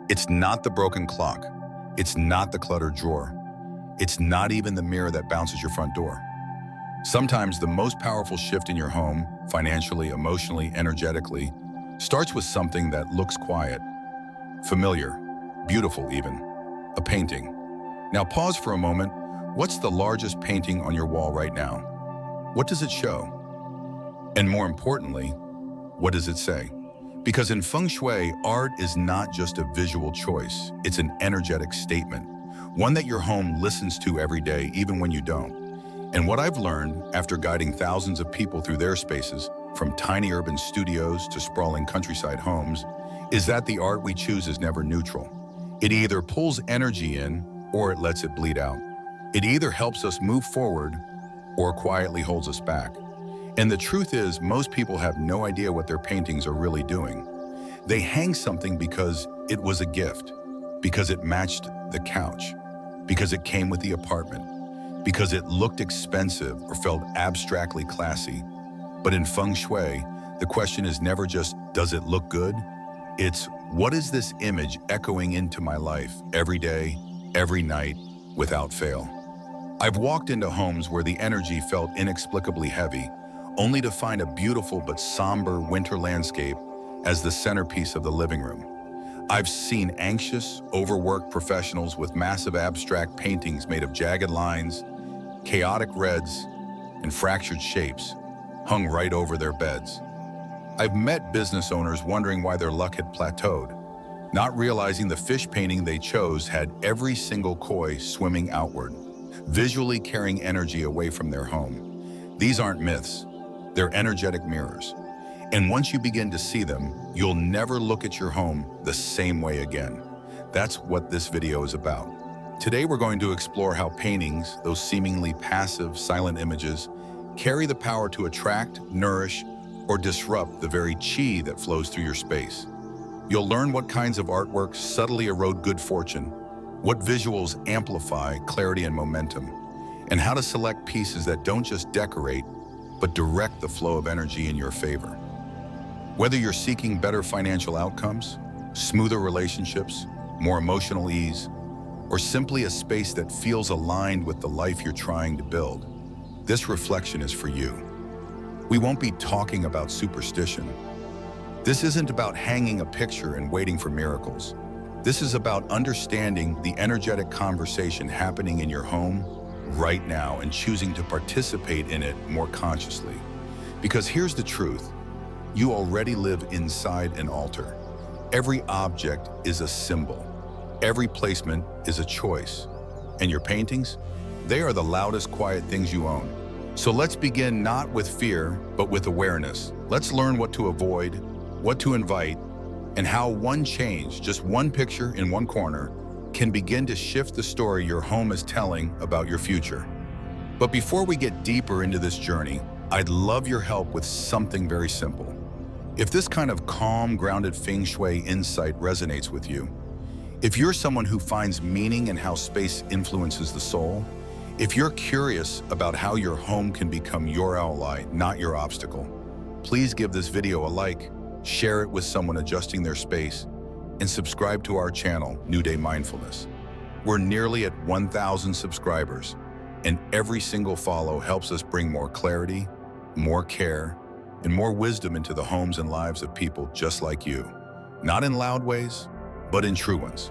It's not the broken clock. It's not the cluttered drawer. It's not even the mirror that bounces your front door. Sometimes the most powerful shift in your home, financially, emotionally, energetically, starts with something that looks quiet, familiar, beautiful even, a painting. Now pause for a moment. What's the largest painting on your wall right now? What does it show? And more importantly, what does it say? Because in Feng Shui, art is not just a visual choice, it's an energetic statement, one that your home listens to every day, even when you don't. And what I've learned after guiding thousands of people through their spaces, from tiny urban studios to sprawling countryside homes, is that the art we choose is never neutral. It either pulls energy in or it lets it bleed out. It either helps us move forward or quietly holds us back. And the truth is, most people have no idea what their paintings are really doing. They hang something because it was a gift, because it matched the couch, because it came with the apartment, because it looked expensive or felt abstractly classy. But in Feng Shui, the question is never just, does it look good? It's, what is this image echoing into my life every day, every night, without fail? I've walked into homes where the energy felt inexplicably heavy, only to find a beautiful but somber winter landscape as the centerpiece of the living room. I've seen anxious, overworked professionals with massive abstract paintings made of jagged lines, chaotic reds, and fractured shapes hung right over their beds. I've met business owners wondering why their luck had plateaued, not realizing the fish painting they chose had every single koi swimming outward, visually carrying energy away from their home. These aren't myths. They're energetic mirrors. And once you begin to see them, you'll never look at your home the same way again. That's what this video is about. Today we're going to explore how paintings, those seemingly passive, silent images, carry the power to attract, nourish, or disrupt the very chi that flows through your space. You'll learn what kinds of artwork subtly erode good fortune, what visuals amplify clarity and momentum, and how to select pieces that don't just decorate, but direct the flow of energy in your favor. Whether you're seeking better financial outcomes, smoother relationships, more emotional ease, or simply a space that feels aligned with the life you're trying to build, this reflection is for you. We won't be talking about superstition. This isn't about hanging a picture and waiting for miracles. This is about understanding the energetic conversation happening in your home right now and choosing to participate in it more consciously. Because here's the truth, you already live inside an altar. Every object is a symbol. Every placement is a choice. And your paintings, they are the loudest, quiet things you own. So let's begin not with fear, but with awareness. Let's learn what to avoid, what to invite, and how one change, just one picture in one corner, can begin to shift the story your home is telling about your future. But before we get deeper into this journey, I'd love your help with something very simple. If this kind of calm, grounded Feng Shui insight resonates with you, if you're someone who finds meaning in how space influences the soul, if you're curious about how your home can become your ally, not your obstacle, please give this video a like, share it with someone adjusting their space, and subscribe to our channel, New Day Mindfulness. We're nearly at 1,000 subscribers, and every single follow helps us bring more clarity, more care, and more wisdom into the homes and lives of people just like you. Not in loud ways, but in true ones.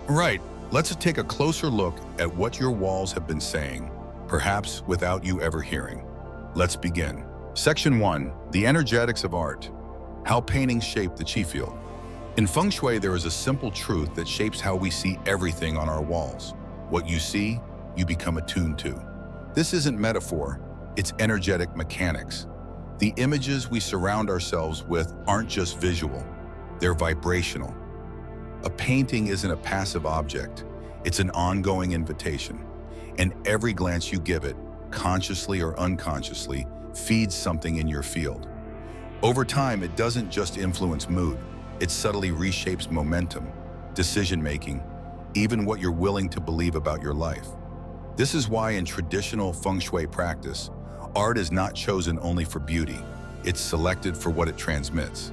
Right, let's take a closer look at what your walls have been saying, perhaps without you ever hearing. Let's begin. Section 1, the energetics of art. How paintings shape the chi field. In Feng Shui, there is a simple truth that shapes how we see everything on our walls. What you see, you become attuned to. This isn't metaphor, it's energetic mechanics. The images we surround ourselves with aren't just visual, they're vibrational. A painting isn't a passive object, it's an ongoing invitation. And every glance you give it, consciously or unconsciously, feeds something in your field. Over time, it doesn't just influence mood, it subtly reshapes momentum, decision-making, even what you're willing to believe about your life. This is why in traditional Feng Shui practice, art is not chosen only for beauty, it's selected for what it transmits.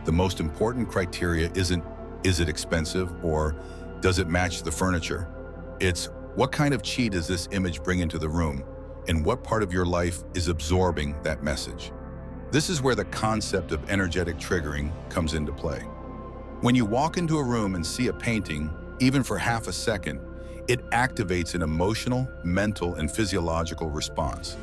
The most important criteria isn't Is it expensive, or does it match the furniture? It's what kind of chi does this image bring into the room, and what part of your life is absorbing that message? This is where the concept of energetic triggering comes into play. When you walk into a room and see a painting, even for half a second, it activates an emotional, mental, and physiological response.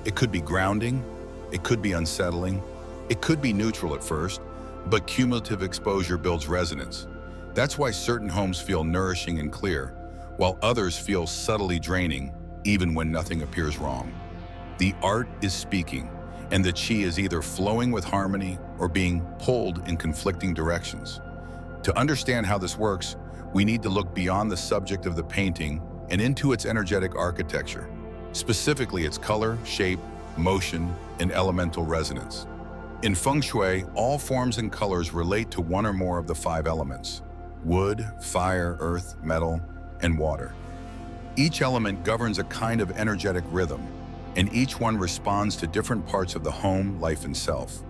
It could be grounding, it could be unsettling, it could be neutral at first, but cumulative exposure builds resonance. That's why certain homes feel nourishing and clear, while others feel subtly draining, even when nothing appears wrong. The art is speaking, and the chi is either flowing with harmony or being pulled in conflicting directions. To understand how this works, we need to look beyond the subject of the painting and into its energetic architecture, specifically its color, shape, motion, and elemental resonance. In Feng Shui, all forms and colors relate to one or more of the 5 elements: wood, fire, earth, metal, and water. Each element governs a kind of energetic rhythm, and each one responds to different parts of the home, life, and self.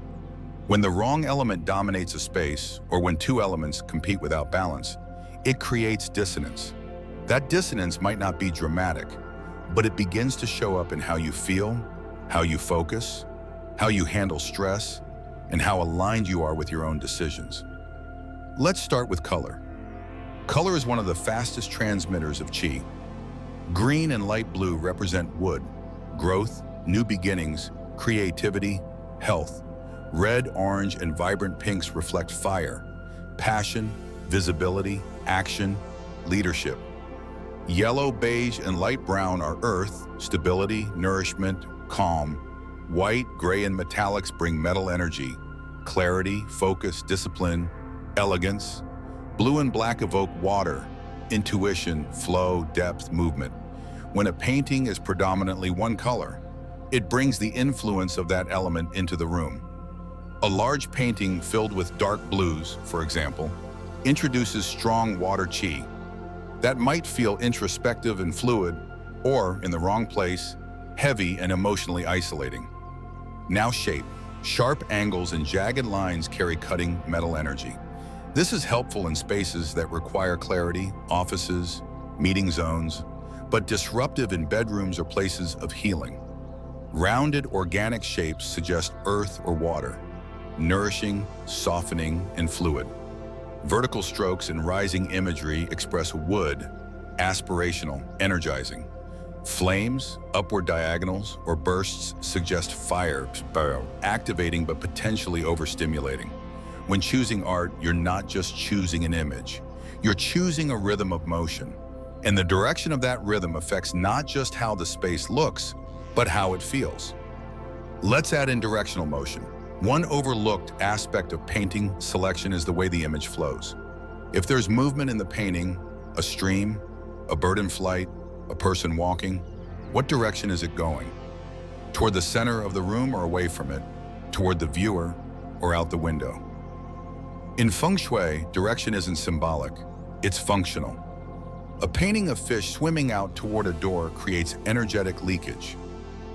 When the wrong element dominates a space, or when 2 elements compete without balance, it creates dissonance. That dissonance might not be dramatic, but it begins to show up in how you feel, how you focus, how you handle stress, and how aligned you are with your own decisions. Let's start with color. Color is one of the fastest transmitters of chi. Green and light blue represent wood, growth, new beginnings, creativity, health. Red, orange, and vibrant pinks reflect fire, passion, visibility, action, leadership. Yellow, beige, and light brown are earth, stability, nourishment, calm. White, gray, and metallics bring metal energy, clarity, focus, discipline, elegance. Blue and black evoke water, intuition, flow, depth, movement. When a painting is predominantly one color, it brings the influence of that element into the room. A large painting filled with dark blues, for example, introduces strong water chi. That might feel introspective and fluid, or, in the wrong place, heavy and emotionally isolating. Now shape. Sharp angles and jagged lines carry cutting metal energy. This is helpful in spaces that require clarity, offices, meeting zones, but disruptive in bedrooms or places of healing. Rounded, organic shapes suggest earth or water, nourishing, softening, and fluid. Vertical strokes and rising imagery express wood, aspirational, energizing. Flames, upward diagonals, or bursts suggest fire, activating but potentially overstimulating. When choosing art, you're not just choosing an image. You're choosing a rhythm of motion. And the direction of that rhythm affects not just how the space looks, but how it feels. Let's add in directional motion. One overlooked aspect of painting selection is the way the image flows. If there's movement in the painting, a stream, a bird in flight, a person walking, what direction is it going? Toward the center of the room or away from it? Toward the viewer or out the window? In Feng Shui, direction isn't symbolic, it's functional. A painting of fish swimming out toward a door creates energetic leakage.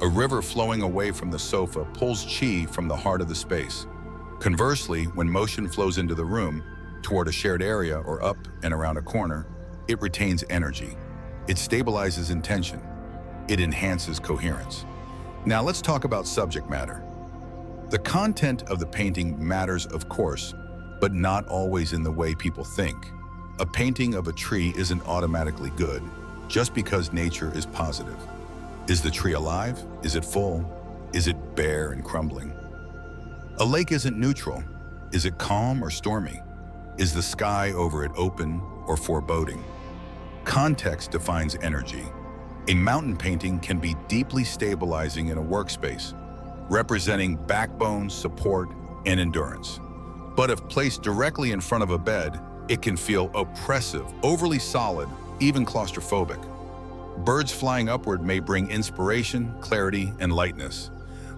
A river flowing away from the sofa pulls chi from the heart of the space. Conversely, when motion flows into the room, toward a shared area or up and around a corner, it retains energy. It stabilizes intention. It enhances coherence. Now let's talk about subject matter. The content of the painting matters, of course, but not always in the way people think. A painting of a tree isn't automatically good, just because nature is positive. Is the tree alive? Is it full? Is it bare and crumbling? A lake isn't neutral. Is it calm or stormy? Is the sky over it open or foreboding? Context defines energy. A mountain painting can be deeply stabilizing in a workspace, representing backbone, support, and endurance. But if placed directly in front of a bed, it can feel oppressive, overly solid, even claustrophobic. Birds flying upward may bring inspiration, clarity, and lightness.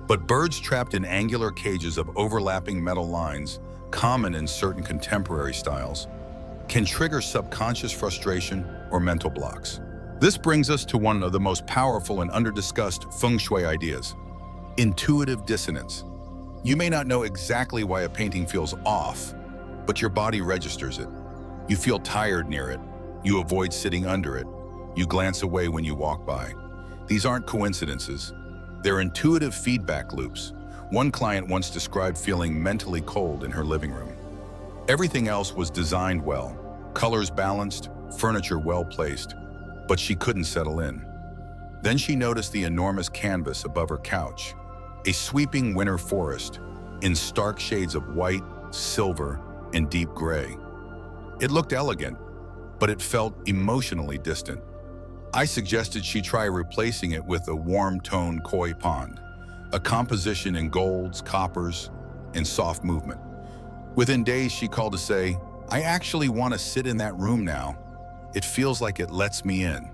But birds trapped in angular cages of overlapping metal lines, common in certain contemporary styles, can trigger subconscious frustration or mental blocks. This brings us to one of the most powerful and under-discussed Feng Shui ideas: intuitive dissonance. You may not know exactly why a painting feels off, but your body registers it. You feel tired near it. You avoid sitting under it. You glance away when you walk by. These aren't coincidences. They're intuitive feedback loops. One client once described feeling mentally cold in her living room. Everything else was designed well, colors balanced, furniture well placed, but she couldn't settle in. Then she noticed the enormous canvas above her couch, a sweeping winter forest in stark shades of white, silver, and deep gray. It looked elegant, but it felt emotionally distant. I suggested she try replacing it with a warm-toned koi pond, a composition in golds, coppers, and soft movement. Within days, she called to say, "I actually want to sit in that room now. It feels like it lets me in."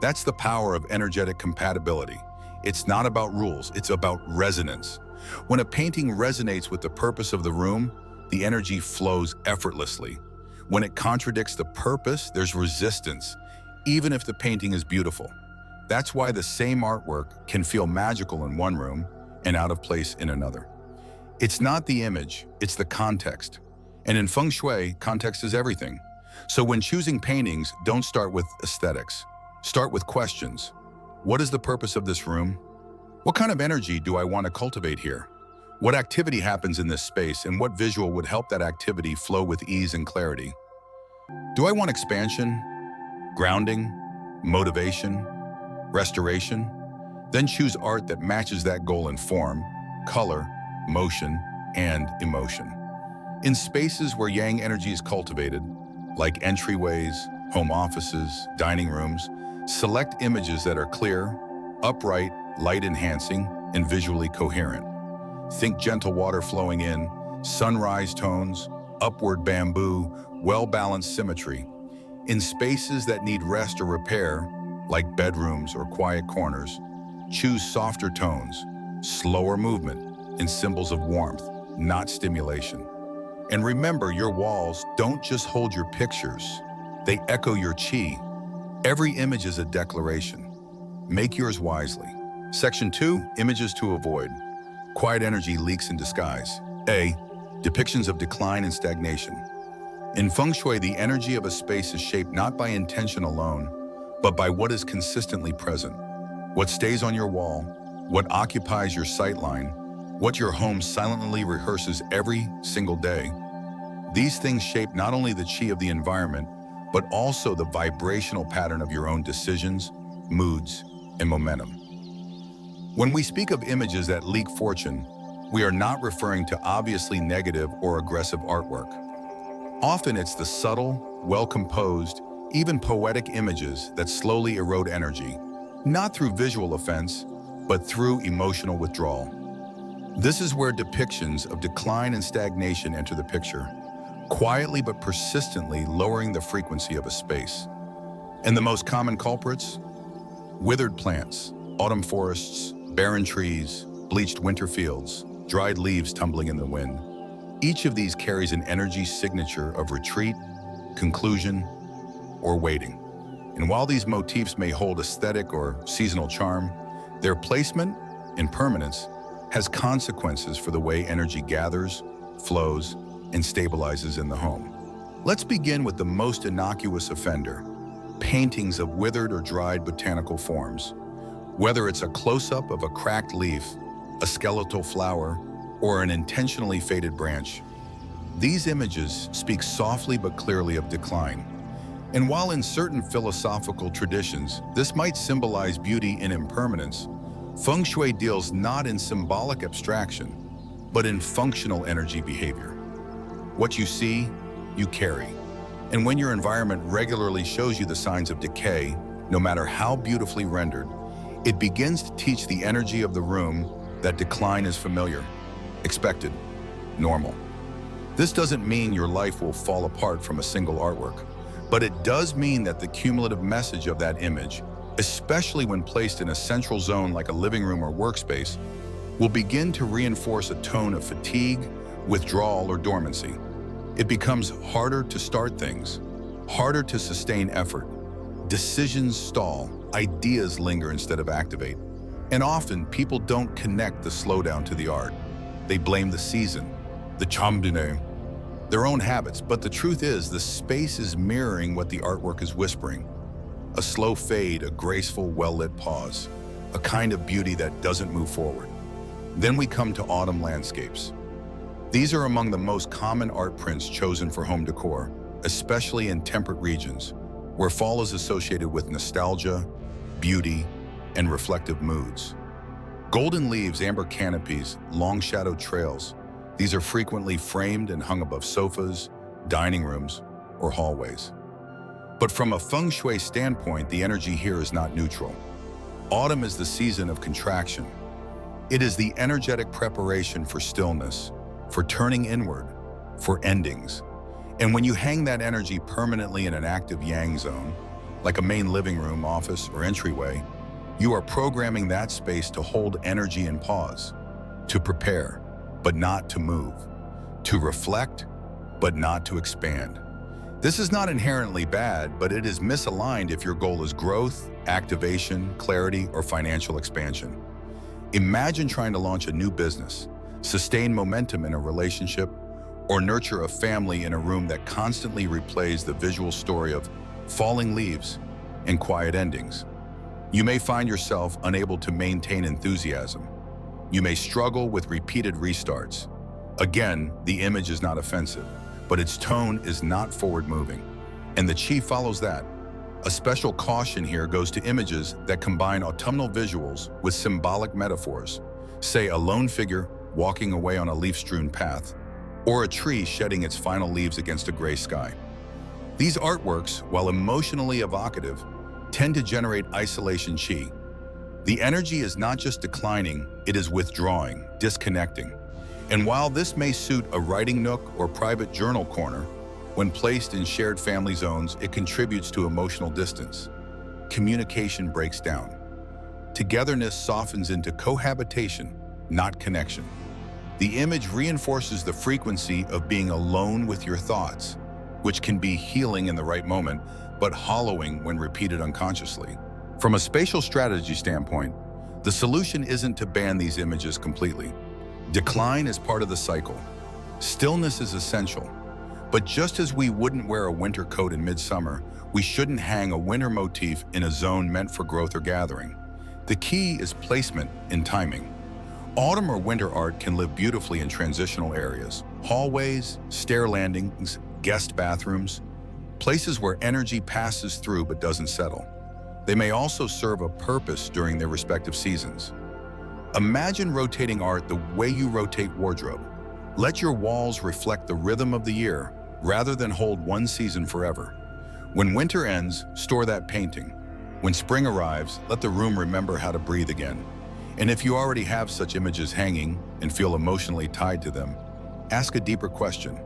That's the power of energetic compatibility. It's not about rules, it's about resonance. When a painting resonates with the purpose of the room, the energy flows effortlessly. When it contradicts the purpose, there's resistance, even if the painting is beautiful. That's why the same artwork can feel magical in one room and out of place in another. It's not the image, it's the context. And in Feng Shui, context is everything. So when choosing paintings, don't start with aesthetics. Start with questions. What is the purpose of this room? What kind of energy do I want to cultivate here? What activity happens in this space, and what visual would help that activity flow with ease and clarity? Do I want expansion, grounding, motivation, restoration? Then choose art that matches that goal in form, color, motion, and emotion. In spaces where yang energy is cultivated, like entryways, home offices, dining rooms, select images that are clear, upright, light-enhancing, and visually coherent. Think gentle water flowing in, sunrise tones, upward bamboo, well-balanced symmetry. In spaces that need rest or repair, like bedrooms or quiet corners, choose softer tones, slower movement, and symbols of warmth, not stimulation. And remember, your walls don't just hold your pictures, they echo your chi. Every image is a declaration. Make yours wisely. Section 2, images to avoid. Quiet energy leaks in disguise. A, depictions of decline and stagnation. In Feng Shui, the energy of a space is shaped not by intention alone, but by what is consistently present. What stays on your wall, what occupies your sightline, what your home silently rehearses every single day. These things shape not only the chi of the environment, but also the vibrational pattern of your own decisions, moods, and momentum. When we speak of images that leak fortune, we are not referring to obviously negative or aggressive artwork. Often it's the subtle, well-composed, even poetic images that slowly erode energy, not through visual offense, but through emotional withdrawal. This is where depictions of decline and stagnation enter the picture, quietly but persistently lowering the frequency of a space. And the most common culprits? Withered plants, autumn forests, barren trees, bleached winter fields, dried leaves tumbling in the wind. Each of these carries an energy signature of retreat, conclusion, or waiting. And while these motifs may hold aesthetic or seasonal charm, their placement and permanence has consequences for the way energy gathers, flows, and stabilizes in the home. Let's begin with the most innocuous offender, paintings of withered or dried botanical forms. Whether it's a close-up of a cracked leaf, a skeletal flower, or an intentionally faded branch, these images speak softly but clearly of decline. And while in certain philosophical traditions, this might symbolize beauty and impermanence, Feng Shui deals not in symbolic abstraction, but in functional energy behavior. What you see, you carry. And when your environment regularly shows you the signs of decay, no matter how beautifully rendered, it begins to teach the energy of the room that decline is familiar, expected, normal. This doesn't mean your life will fall apart from a single artwork, but it does mean that the cumulative message of that image, especially when placed in a central zone like a living room or workspace, will begin to reinforce a tone of fatigue, withdrawal, or dormancy. It becomes harder to start things, harder to sustain effort. Decisions stall, ideas linger instead of activate. And often, people don't connect the slowdown to the art. They blame the season, the chamdune, their own habits, but the truth is the space is mirroring what the artwork is whispering. A slow fade, a graceful, well-lit pause, a kind of beauty that doesn't move forward. Then we come to autumn landscapes. These are among the most common art prints chosen for home decor, especially in temperate regions, where fall is associated with nostalgia, beauty, and reflective moods. Golden leaves, amber canopies, long shadowed trails. These are frequently framed and hung above sofas, dining rooms, or hallways. But from a Feng Shui standpoint, the energy here is not neutral. Autumn is the season of contraction. It is the energetic preparation for stillness, for turning inward, for endings. And when you hang that energy permanently in an active yang zone, like a main living room, office, or entryway, you are programming that space to hold energy and pause, to prepare, but not to move, to reflect, but not to expand. This is not inherently bad, but it is misaligned if your goal is growth, activation, clarity, or financial expansion. Imagine trying to launch a new business, sustain momentum in a relationship, or nurture a family in a room that constantly replays the visual story of falling leaves and quiet endings. You may find yourself unable to maintain enthusiasm. You may struggle with repeated restarts. Again, the image is not offensive, but its tone is not forward-moving. And the chi follows that. A special caution here goes to images that combine autumnal visuals with symbolic metaphors, say a lone figure walking away on a leaf-strewn path, or a tree shedding its final leaves against a gray sky. These artworks, while emotionally evocative, tend to generate isolation chi. The energy is not just declining, it is withdrawing, disconnecting. And while this may suit a writing nook or private journal corner, when placed in shared family zones, it contributes to emotional distance. Communication breaks down. Togetherness softens into cohabitation, not connection. The image reinforces the frequency of being alone with your thoughts, which can be healing in the right moment, but hollowing when repeated unconsciously. From a spatial strategy standpoint, the solution isn't to ban these images completely. Decline is part of the cycle. Stillness is essential. But just as we wouldn't wear a winter coat in midsummer, we shouldn't hang a winter motif in a zone meant for growth or gathering. The key is placement and timing. Autumn or winter art can live beautifully in transitional areas, hallways, stair landings, guest bathrooms, places where energy passes through but doesn't settle. They may also serve a purpose during their respective seasons. Imagine rotating art the way you rotate wardrobe. Let your walls reflect the rhythm of the year rather than hold one season forever. When winter ends, store that painting. When spring arrives, let the room remember how to breathe again. And if you already have such images hanging and feel emotionally tied to them, ask a deeper question.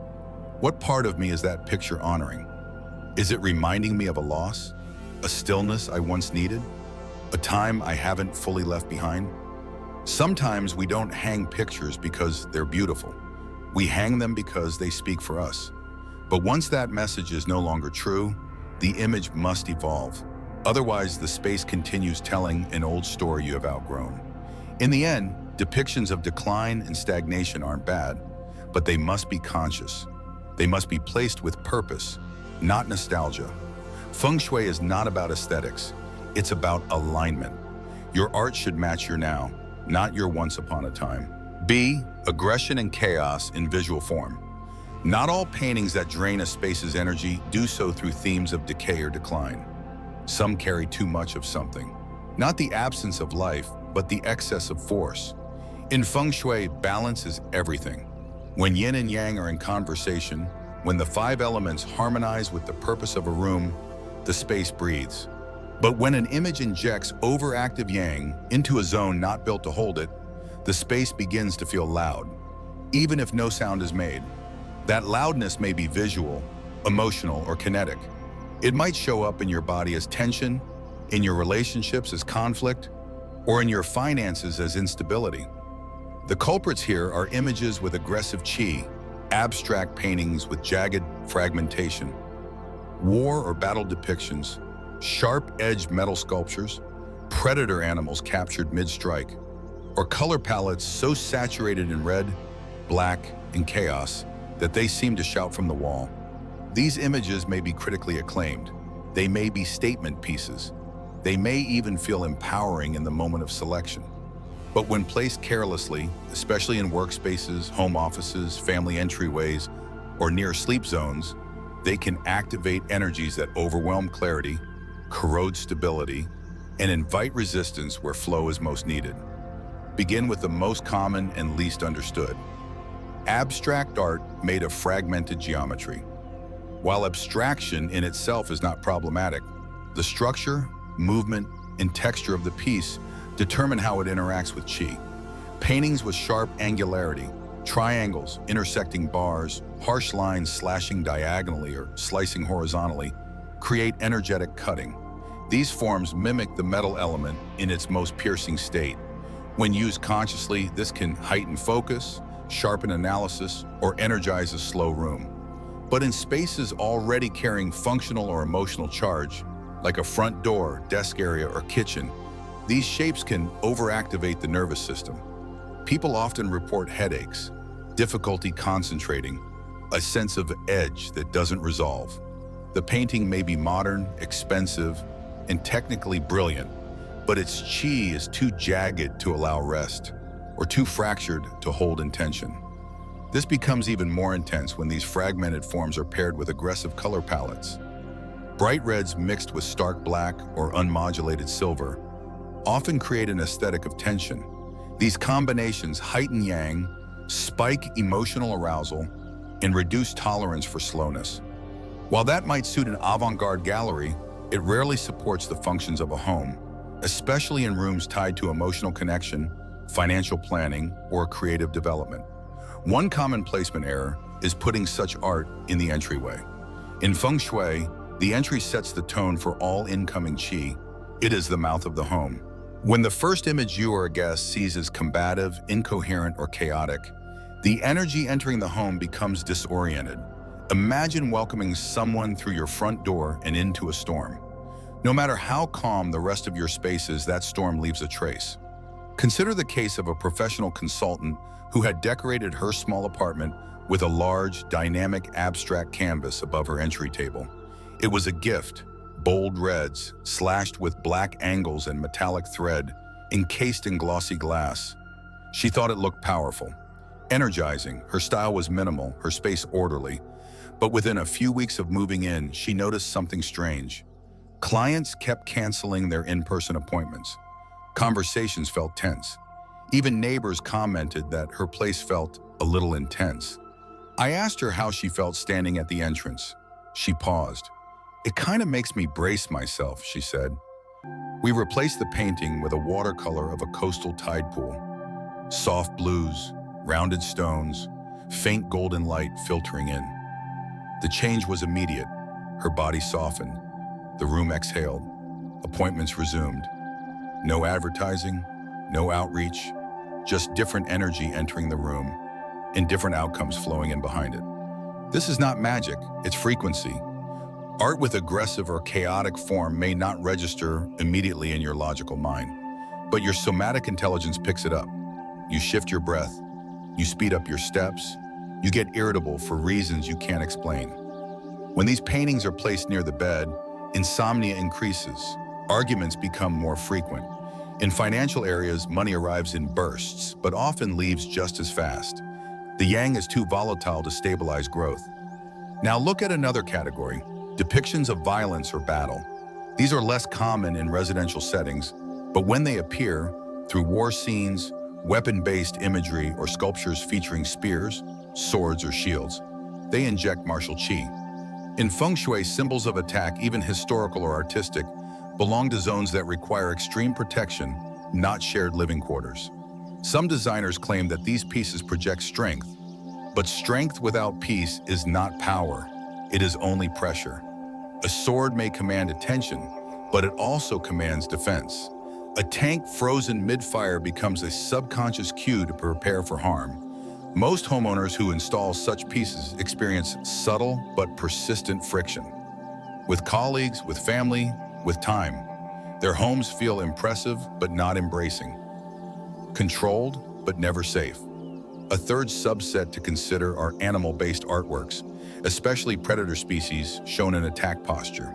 What part of me is that picture honoring? Is it reminding me of a loss? A stillness I once needed? A time I haven't fully left behind? Sometimes we don't hang pictures because they're beautiful. We hang them because they speak for us. But once that message is no longer true, the image must evolve. Otherwise, the space continues telling an old story you have outgrown. In the end, depictions of decline and stagnation aren't bad, but they must be conscious. They must be placed with purpose, not nostalgia. Feng Shui is not about aesthetics. It's about alignment. Your art should match your now, not your once upon a time. B. Aggression and chaos in visual form. Not all paintings that drain a space's energy do so through themes of decay or decline. Some carry too much of something. Not the absence of life, but the excess of force. In Feng Shui, balance is everything. When yin and yang are in conversation, when the 5 elements harmonize with the purpose of a room, the space breathes. But when an image injects overactive yang into a zone not built to hold it, the space begins to feel loud, even if no sound is made. That loudness may be visual, emotional, or kinetic. It might show up in your body as tension, in your relationships as conflict, or in your finances as instability. The culprits here are images with aggressive chi, abstract paintings with jagged fragmentation, war or battle depictions, sharp-edged metal sculptures, predator animals captured mid-strike, or color palettes so saturated in red, black, and chaos that they seem to shout from the wall. These images may be critically acclaimed. They may be statement pieces. They may even feel empowering in the moment of selection. But when placed carelessly, especially in workspaces, home offices, family entryways, or near sleep zones, they can activate energies that overwhelm clarity, corrode stability, and invite resistance where flow is most needed. Begin with the most common and least understood. Abstract art made of fragmented geometry. While abstraction in itself is not problematic, the structure, movement, and texture of the piece determine how it interacts with qi. Paintings with sharp angularity, triangles intersecting bars, harsh lines slashing diagonally or slicing horizontally, create energetic cutting. These forms mimic the metal element in its most piercing state. When used consciously, this can heighten focus, sharpen analysis, or energize a slow room. But in spaces already carrying functional or emotional charge, like a front door, desk area, or kitchen, these shapes can overactivate the nervous system. People often report headaches, difficulty concentrating, a sense of edge that doesn't resolve. The painting may be modern, expensive, and technically brilliant, but its qi is too jagged to allow rest, or too fractured to hold intention. This becomes even more intense when these fragmented forms are paired with aggressive color palettes. Bright reds mixed with stark black or unmodulated silver often create an aesthetic of tension. These combinations heighten yang, spike emotional arousal, and reduce tolerance for slowness. While that might suit an avant-garde gallery, it rarely supports the functions of a home, especially in rooms tied to emotional connection, financial planning, or creative development. One common placement error is putting such art in the entryway. In Feng Shui, the entry sets the tone for all incoming qi. It is the mouth of the home. When the first image you or a guest sees is combative, incoherent, or chaotic, the energy entering the home becomes disoriented. Imagine welcoming someone through your front door and into a storm. No matter how calm the rest of your space is, that storm leaves a trace. Consider the case of a professional consultant who had decorated her small apartment with a large, dynamic, abstract canvas above her entry table. It was a gift, bold reds, slashed with black angles and metallic thread, encased in glossy glass. She thought it looked powerful, energizing. Her style was minimal, her space orderly. But within a few weeks of moving in, she noticed something strange. Clients kept canceling their in-person appointments. Conversations felt tense. Even neighbors commented that her place felt a little intense. I asked her how she felt standing at the entrance. She paused. "It kind of makes me brace myself," she said. We replaced the painting with a watercolor of a coastal tide pool. Soft blues, rounded stones, faint golden light filtering in. The change was immediate. Her body softened. The room exhaled. Appointments resumed. No advertising, no outreach, just different energy entering the room and different outcomes flowing in behind it. This is not magic, it's frequency. Art with aggressive or chaotic form may not register immediately in your logical mind, but your somatic intelligence picks it up. You shift your breath, you speed up your steps, you get irritable for reasons you can't explain. When these paintings are placed near the bed, insomnia increases, arguments become more frequent. In financial areas, money arrives in bursts, but often leaves just as fast. The yang is too volatile to stabilize growth. Now look at another category, depictions of violence or battle. These are less common in residential settings, but when they appear, through war scenes, weapon-based imagery, or sculptures featuring spears, swords, or shields, they inject martial qi. In Feng Shui, symbols of attack, even historical or artistic, belong to zones that require extreme protection, not shared living quarters. Some designers claim that these pieces project strength, but strength without peace is not power, it is only pressure. A sword may command attention, but it also commands defense. A tank frozen mid-fire becomes a subconscious cue to prepare for harm. Most homeowners who install such pieces experience subtle but persistent friction. With colleagues, with family, with time, their homes feel impressive but not embracing, controlled but never safe. A third subset to consider are animal-based artworks, especially predator species shown in attack posture.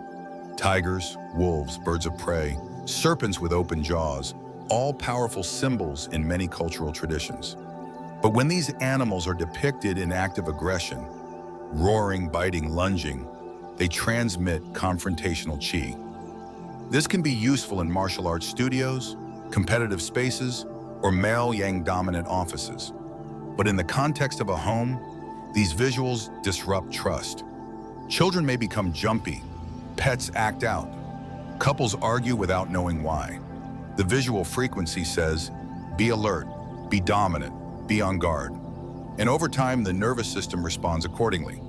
Tigers, wolves, birds of prey, serpents with open jaws, all powerful symbols in many cultural traditions. But when these animals are depicted in active aggression, roaring, biting, lunging, they transmit confrontational chi. This can be useful in martial arts studios, competitive spaces, or male yang dominant offices. But in the context of a home, these visuals disrupt trust. Children may become jumpy, pets act out, couples argue without knowing why. The visual frequency says, be alert, be dominant, be on guard. And over time, the nervous system responds accordingly.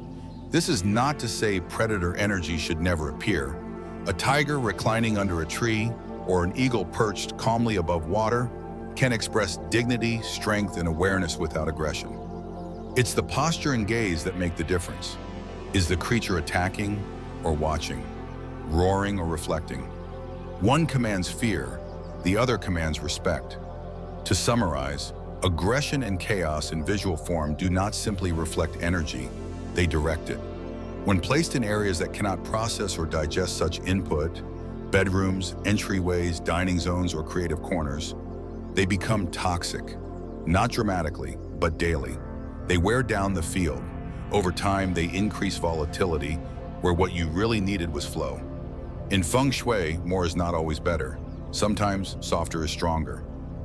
This is not to say predator energy should never appear. A tiger reclining under a tree or an eagle perched calmly above water can express dignity, strength, and awareness without aggression. It's the posture and gaze that make the difference. Is the creature attacking or watching, roaring or reflecting? One commands fear, the other commands respect. To summarize, aggression and chaos in visual form do not simply reflect energy, they direct it. When placed in areas that cannot process or digest such input, bedrooms, entryways, dining zones, or creative corners, they become toxic, not dramatically, but daily. They wear down the field. Over time, they increase volatility, where what you really needed was flow. In Feng Shui, more is not always better. Sometimes softer is stronger.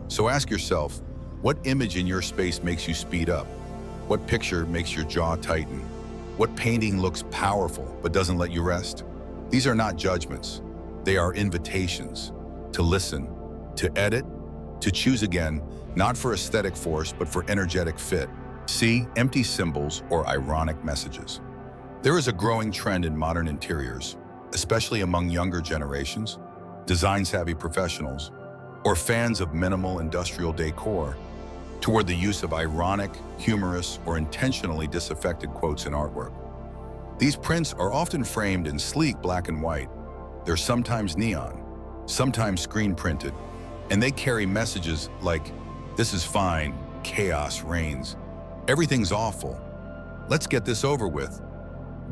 So ask yourself, what image in your space makes you speed up? What picture makes your jaw tighten? What painting looks powerful but doesn't let you rest? These are not judgments. They are invitations to listen, to edit, to choose again, not for aesthetic force, but for energetic fit. See, empty symbols or ironic messages. There is a growing trend in modern interiors, especially among younger generations, design-savvy professionals, or fans of minimal industrial decor, toward the use of ironic, humorous, or intentionally disaffected quotes in artwork. These prints are often framed in sleek black and white. They're sometimes neon, sometimes screen-printed, and they carry messages like, "This is fine, chaos reigns. Everything's awful. Let's get this over with."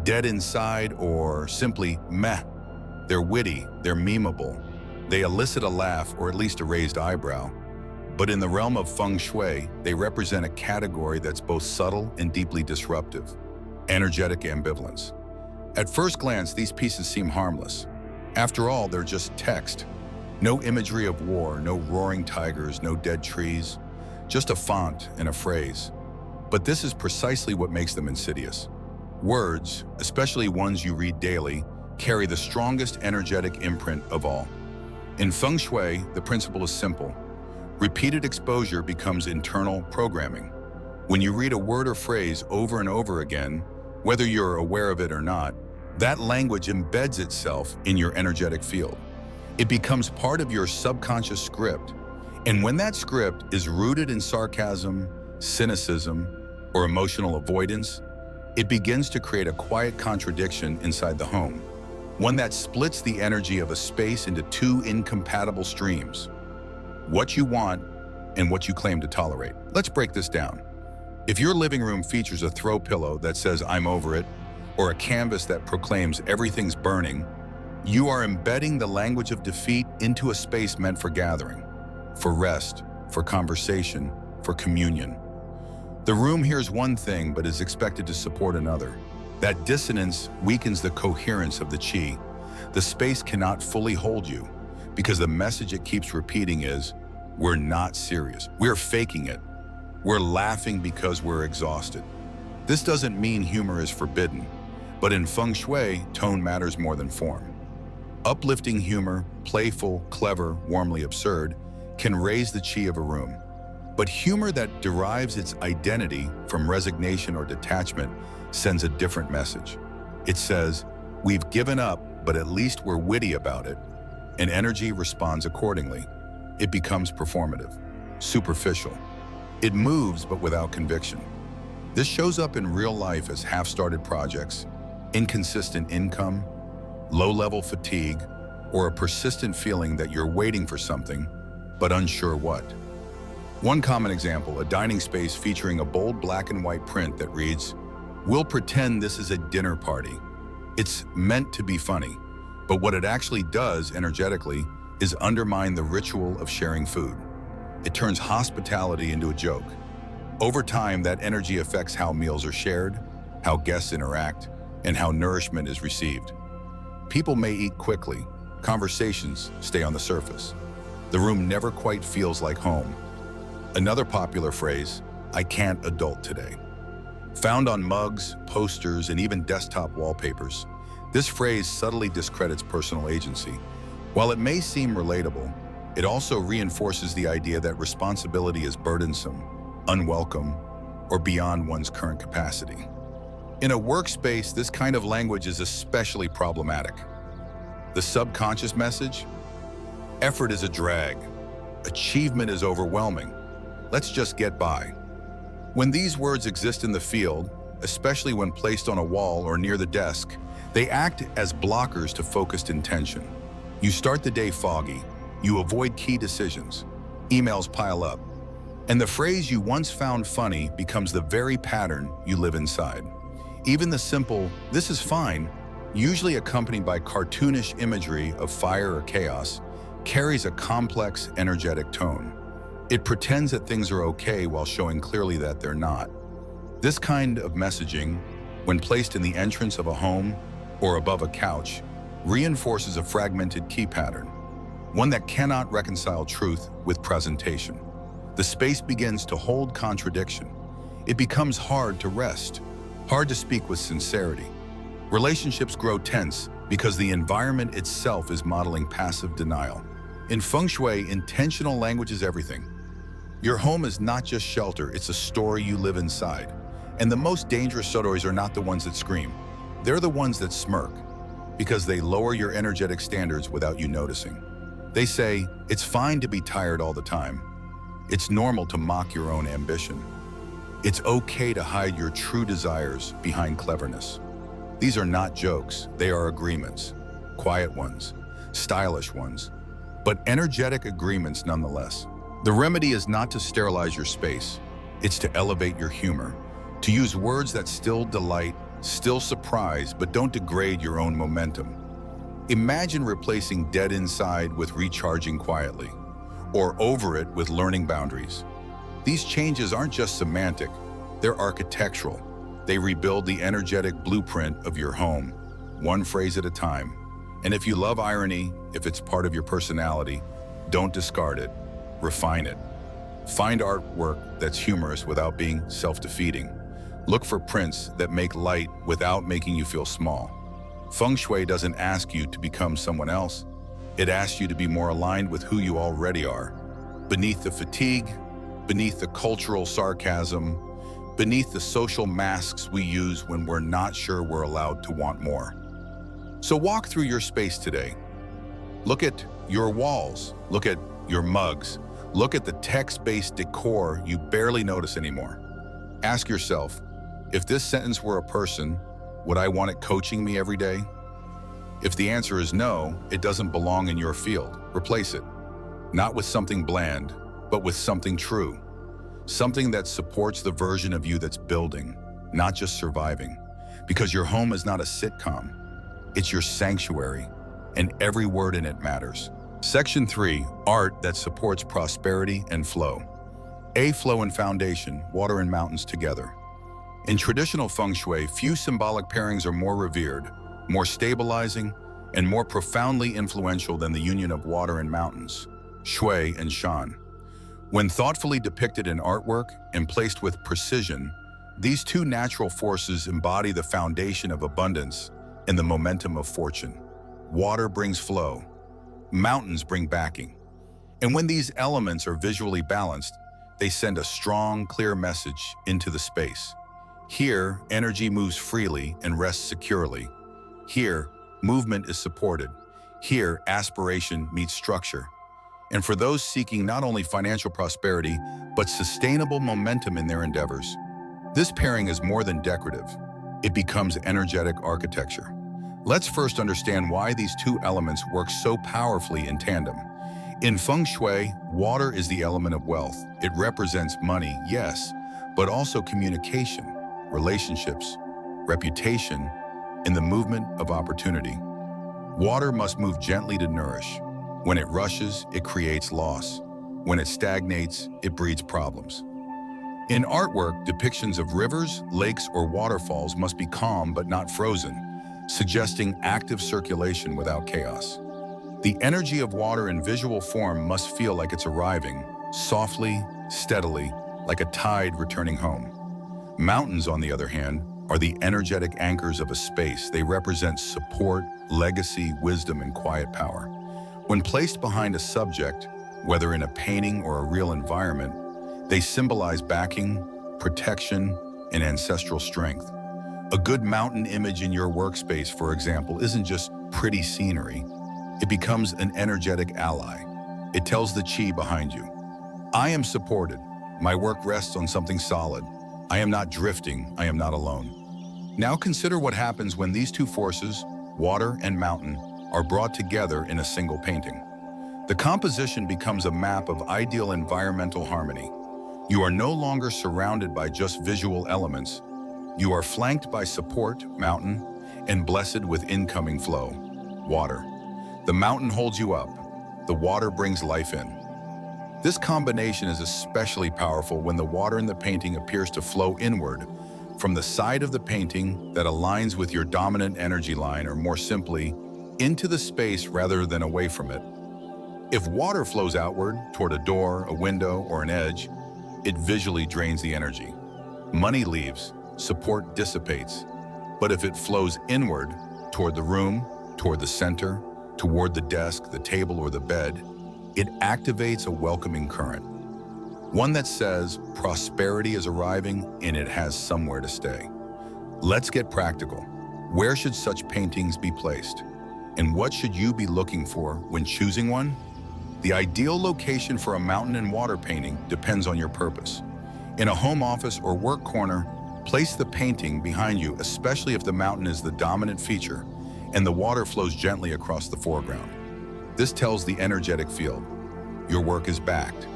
Dead inside, or simply meh. They're witty, they're memeable. They elicit a laugh or at least a raised eyebrow. But in the realm of Feng Shui, they represent a category that's both subtle and deeply disruptive: energetic ambivalence. At first glance, these pieces seem harmless. After all, they're just text. No imagery of war, no roaring tigers, no dead trees, just a font and a phrase. But this is precisely what makes them insidious. Words, especially ones you read daily, carry the strongest energetic imprint of all. In Feng Shui, the principle is simple. Repeated exposure becomes internal programming. When you read a word or phrase over and over again, whether you're aware of it or not, that language embeds itself in your energetic field. It becomes part of your subconscious script. And when that script is rooted in sarcasm, cynicism, or emotional avoidance, it begins to create a quiet contradiction inside the home, one that splits the energy of a space into two incompatible streams: what you want and what you claim to tolerate. Let's break this down. If your living room features a throw pillow that says "I'm over it," or a canvas that proclaims "everything's burning," you are embedding the language of defeat into a space meant for gathering, for rest, for conversation, for communion. The room hears one thing but is expected to support another. That dissonance weakens the coherence of the chi. The space cannot fully hold you because the message it keeps repeating is, "We're not serious. We're faking it. We're laughing because we're exhausted." This doesn't mean humor is forbidden, but in Feng Shui, tone matters more than form. Uplifting humor, playful, clever, warmly absurd, can raise the chi of a room. But humor that derives its identity from resignation or detachment sends a different message. It says, "We've given up, but at least we're witty about it," and energy responds accordingly. It becomes performative, superficial. It moves, but without conviction. This shows up in real life as half-started projects, inconsistent income, low-level fatigue, or a persistent feeling that you're waiting for something, but unsure what. One common example, a dining space featuring a bold black and white print that reads, "We'll pretend this is a dinner party." It's meant to be funny, but what it actually does energetically is undermine the ritual of sharing food. It turns hospitality into a joke. Over time, that energy affects how meals are shared, how guests interact, and how nourishment is received. People may eat quickly, conversations stay on the surface. The room never quite feels like home. Another popular phrase, "I can't adult today." Found on mugs, posters, and even desktop wallpapers, this phrase subtly discredits personal agency. While it may seem relatable, it also reinforces the idea that responsibility is burdensome, unwelcome, or beyond one's current capacity. In a workspace, this kind of language is especially problematic. The subconscious message? Effort is a drag. Achievement is overwhelming. Let's just get by. When these words exist in the field, especially when placed on a wall or near the desk, they act as blockers to focused intention. You start the day foggy, you avoid key decisions, emails pile up, and the phrase you once found funny becomes the very pattern you live inside. Even the simple, "This is fine," usually accompanied by cartoonish imagery of fire or chaos, carries a complex, energetic tone. It pretends that things are okay while showing clearly that they're not. This kind of messaging, when placed in the entrance of a home or above a couch, reinforces a fragmented key pattern, one that cannot reconcile truth with presentation. The space begins to hold contradiction. It becomes hard to rest, hard to speak with sincerity. Relationships grow tense because the environment itself is modeling passive denial. In Feng Shui, intentional language is everything. Your home is not just shelter, it's a story you live inside. And the most dangerous stories are not the ones that scream. They're the ones that smirk, because they lower your energetic standards without you noticing. They say, it's fine to be tired all the time. It's normal to mock your own ambition. It's okay to hide your true desires behind cleverness. These are not jokes, they are agreements. Quiet ones, stylish ones, but energetic agreements nonetheless. The remedy is not to sterilize your space, it's to elevate your humor, to use words that still delight, still surprise, but don't degrade your own momentum. Imagine replacing dead inside with recharging quietly, or over it with learning boundaries. These changes aren't just semantic, they're architectural. They rebuild the energetic blueprint of your home, one phrase at a time. And if you love irony, if it's part of your personality, don't discard it, refine it. Find artwork that's humorous without being self-defeating. Look for prints that make light without making you feel small. Feng Shui doesn't ask you to become someone else. It asks you to be more aligned with who you already are. Beneath the fatigue, beneath the cultural sarcasm, beneath the social masks we use when we're not sure we're allowed to want more. So walk through your space today. Look at your walls, look at your mugs, look at the text-based decor you barely notice anymore. Ask yourself, if this sentence were a person, would I want it coaching me every day? If the answer is no, it doesn't belong in your field. Replace it. Not with something bland, but with something true. Something that supports the version of you that's building, not just surviving. Because your home is not a sitcom. It's your sanctuary, and every word in it matters. Section 3, art that supports prosperity and flow. A flow and foundation, water and mountains together. In traditional Feng Shui, few symbolic pairings are more revered, more stabilizing, and more profoundly influential than the union of water and mountains, Shui and Shan. When thoughtfully depicted in artwork and placed with precision, these two natural forces embody the foundation of abundance and the momentum of fortune. Water brings flow, mountains bring backing. And when these elements are visually balanced, they send a strong, clear message into the space. Here, energy moves freely and rests securely. Here, movement is supported. Here, aspiration meets structure. And for those seeking not only financial prosperity, but sustainable momentum in their endeavors, this pairing is more than decorative. It becomes energetic architecture. Let's first understand why these two elements work so powerfully in tandem. In Feng Shui, water is the element of wealth. It represents money, yes, but also communication, relationships, reputation, and the movement of opportunity. Water must move gently to nourish. When it rushes, it creates loss. When it stagnates, it breeds problems. In artwork, depictions of rivers, lakes, or waterfalls must be calm but not frozen, suggesting active circulation without chaos. The energy of water in visual form must feel like it's arriving, softly, steadily, like a tide returning home. Mountains, on the other hand, are the energetic anchors of a space. They represent support, legacy, wisdom, and quiet power. When placed behind a subject, whether in a painting or a real environment, they symbolize backing, protection, and ancestral strength. A good mountain image in your workspace, for example, isn't just pretty scenery. It becomes an energetic ally. It tells the chi behind you, I am supported. My work rests on something solid. I am not drifting. I am not alone. Now consider what happens when these two forces, water and mountain, are brought together in a single painting. The composition becomes a map of ideal environmental harmony. You are no longer surrounded by just visual elements. You are flanked by support, mountain, and blessed with incoming flow, water. The mountain holds you up. The water brings life in. This combination is especially powerful when the water in the painting appears to flow inward from the side of the painting that aligns with your dominant energy line, or more simply, into the space rather than away from it. If water flows outward toward a door, a window, or an edge, it visually drains the energy. Money leaves, support dissipates. But if it flows inward toward the room, toward the center, toward the desk, the table, or the bed, it activates a welcoming current. One that says prosperity is arriving and it has somewhere to stay. Let's get practical. Where should such paintings be placed? And what should you be looking for when choosing one? The ideal location for a mountain and water painting depends on your purpose. In a home office or work corner, place the painting behind you, especially if the mountain is the dominant feature and the water flows gently across the foreground. This tells the energetic field. Your work is backed.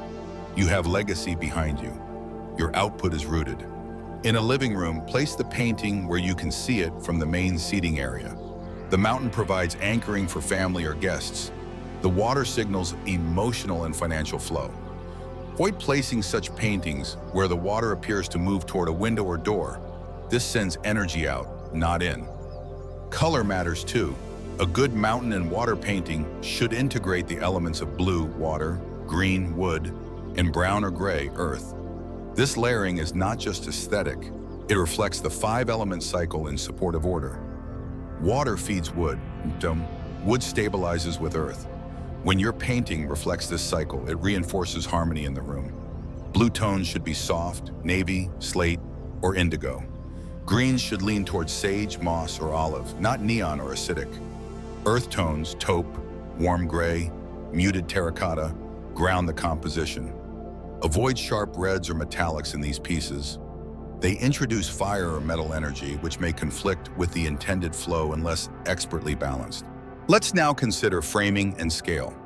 You have legacy behind you. Your output is rooted. In a living room, place the painting where you can see it from the main seating area. The mountain provides anchoring for family or guests. The water signals emotional and financial flow. Avoid placing such paintings where the water appears to move toward a window or door. This sends energy out, not in. Color matters too. A good mountain and water painting should integrate the elements of blue, water, green, wood, and brown or gray, earth. This layering is not just aesthetic. It reflects the 5-element cycle in supportive order. Water feeds wood. Wood stabilizes with earth. When your painting reflects this cycle, it reinforces harmony in the room. Blue tones should be soft, navy, slate, or indigo. Greens should lean towards sage, moss, or olive, not neon or acidic. Earth tones, taupe, warm gray, muted terracotta, ground the composition. Avoid sharp reds or metallics in these pieces. They introduce fire or metal energy, which may conflict with the intended flow unless expertly balanced. Let's now consider framing and scale.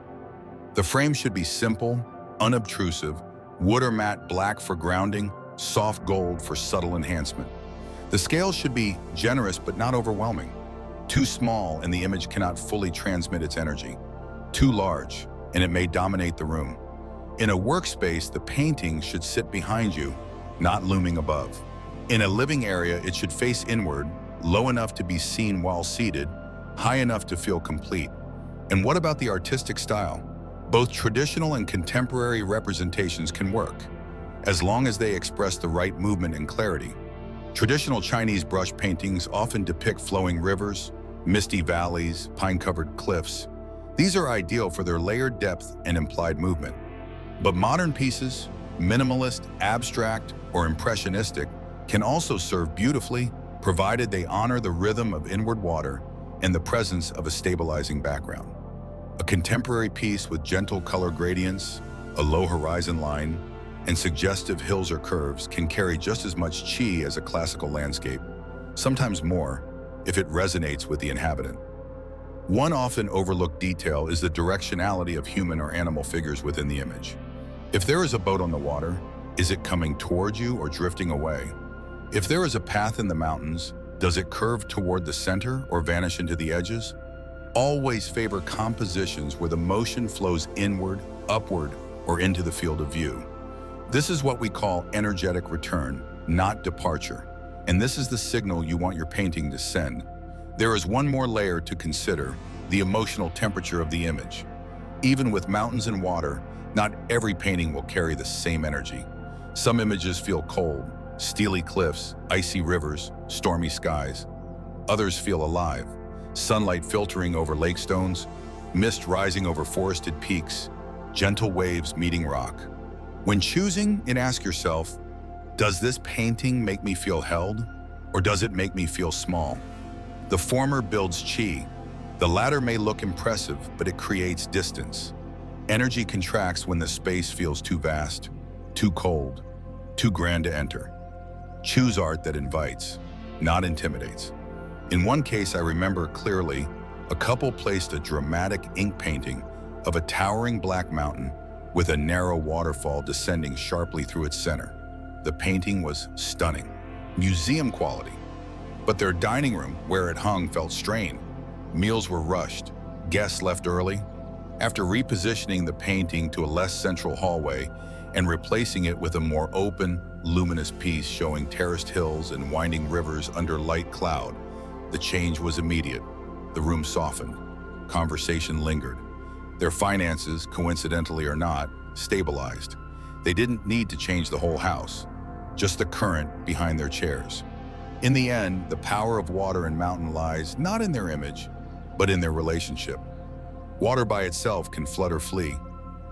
The frame should be simple, unobtrusive, wood or matte black for grounding, soft gold for subtle enhancement. The scale should be generous but not overwhelming. Too small and the image cannot fully transmit its energy. Too large and it may dominate the room. In a workspace, the painting should sit behind you, not looming above. In a living area, it should face inward, low enough to be seen while seated, high enough to feel complete. And what about the artistic style? Both traditional and contemporary representations can work, as long as they express the right movement and clarity. Traditional Chinese brush paintings often depict flowing rivers, misty valleys, pine-covered cliffs. These are ideal for their layered depth and implied movement. But modern pieces, minimalist, abstract, or impressionistic, can also serve beautifully, provided they honor the rhythm of inward water and the presence of a stabilizing background. A contemporary piece with gentle color gradients, a low horizon line, and suggestive hills or curves can carry just as much chi as a classical landscape, sometimes more, if it resonates with the inhabitant. One often overlooked detail is the directionality of human or animal figures within the image. If there is a boat on the water, is it coming toward you or drifting away? If there is a path in the mountains, does it curve toward the center or vanish into the edges? Always favor compositions where the motion flows inward, upward, or into the field of view. This is what we call energetic return, not departure. And this is the signal you want your painting to send. There is one more layer to consider, the emotional temperature of the image. Even with mountains and water, not every painting will carry the same energy. Some images feel cold, steely cliffs, icy rivers, stormy skies. Others feel alive, sunlight filtering over lake stones, mist rising over forested peaks, gentle waves meeting rock. When choosing, and ask yourself, does this painting make me feel held, or does it make me feel small? The former builds chi. The latter may look impressive, but it creates distance. Energy contracts when the space feels too vast, too cold, too grand to enter. Choose art that invites, not intimidates. In one case I remember clearly, a couple placed a dramatic ink painting of a towering black mountain with a narrow waterfall descending sharply through its center. The painting was stunning, museum quality. But their dining room, where it hung, felt strained. Meals were rushed, guests left early. After repositioning the painting to a less central hallway and replacing it with a more open, luminous piece showing terraced hills and winding rivers under light cloud, the change was immediate. The room softened. Conversation lingered. Their finances, coincidentally or not, stabilized. They didn't need to change the whole house, just the current behind their chairs. In the end, the power of water and mountain lies not in their image, but in their relationship. Water by itself can flood or flee.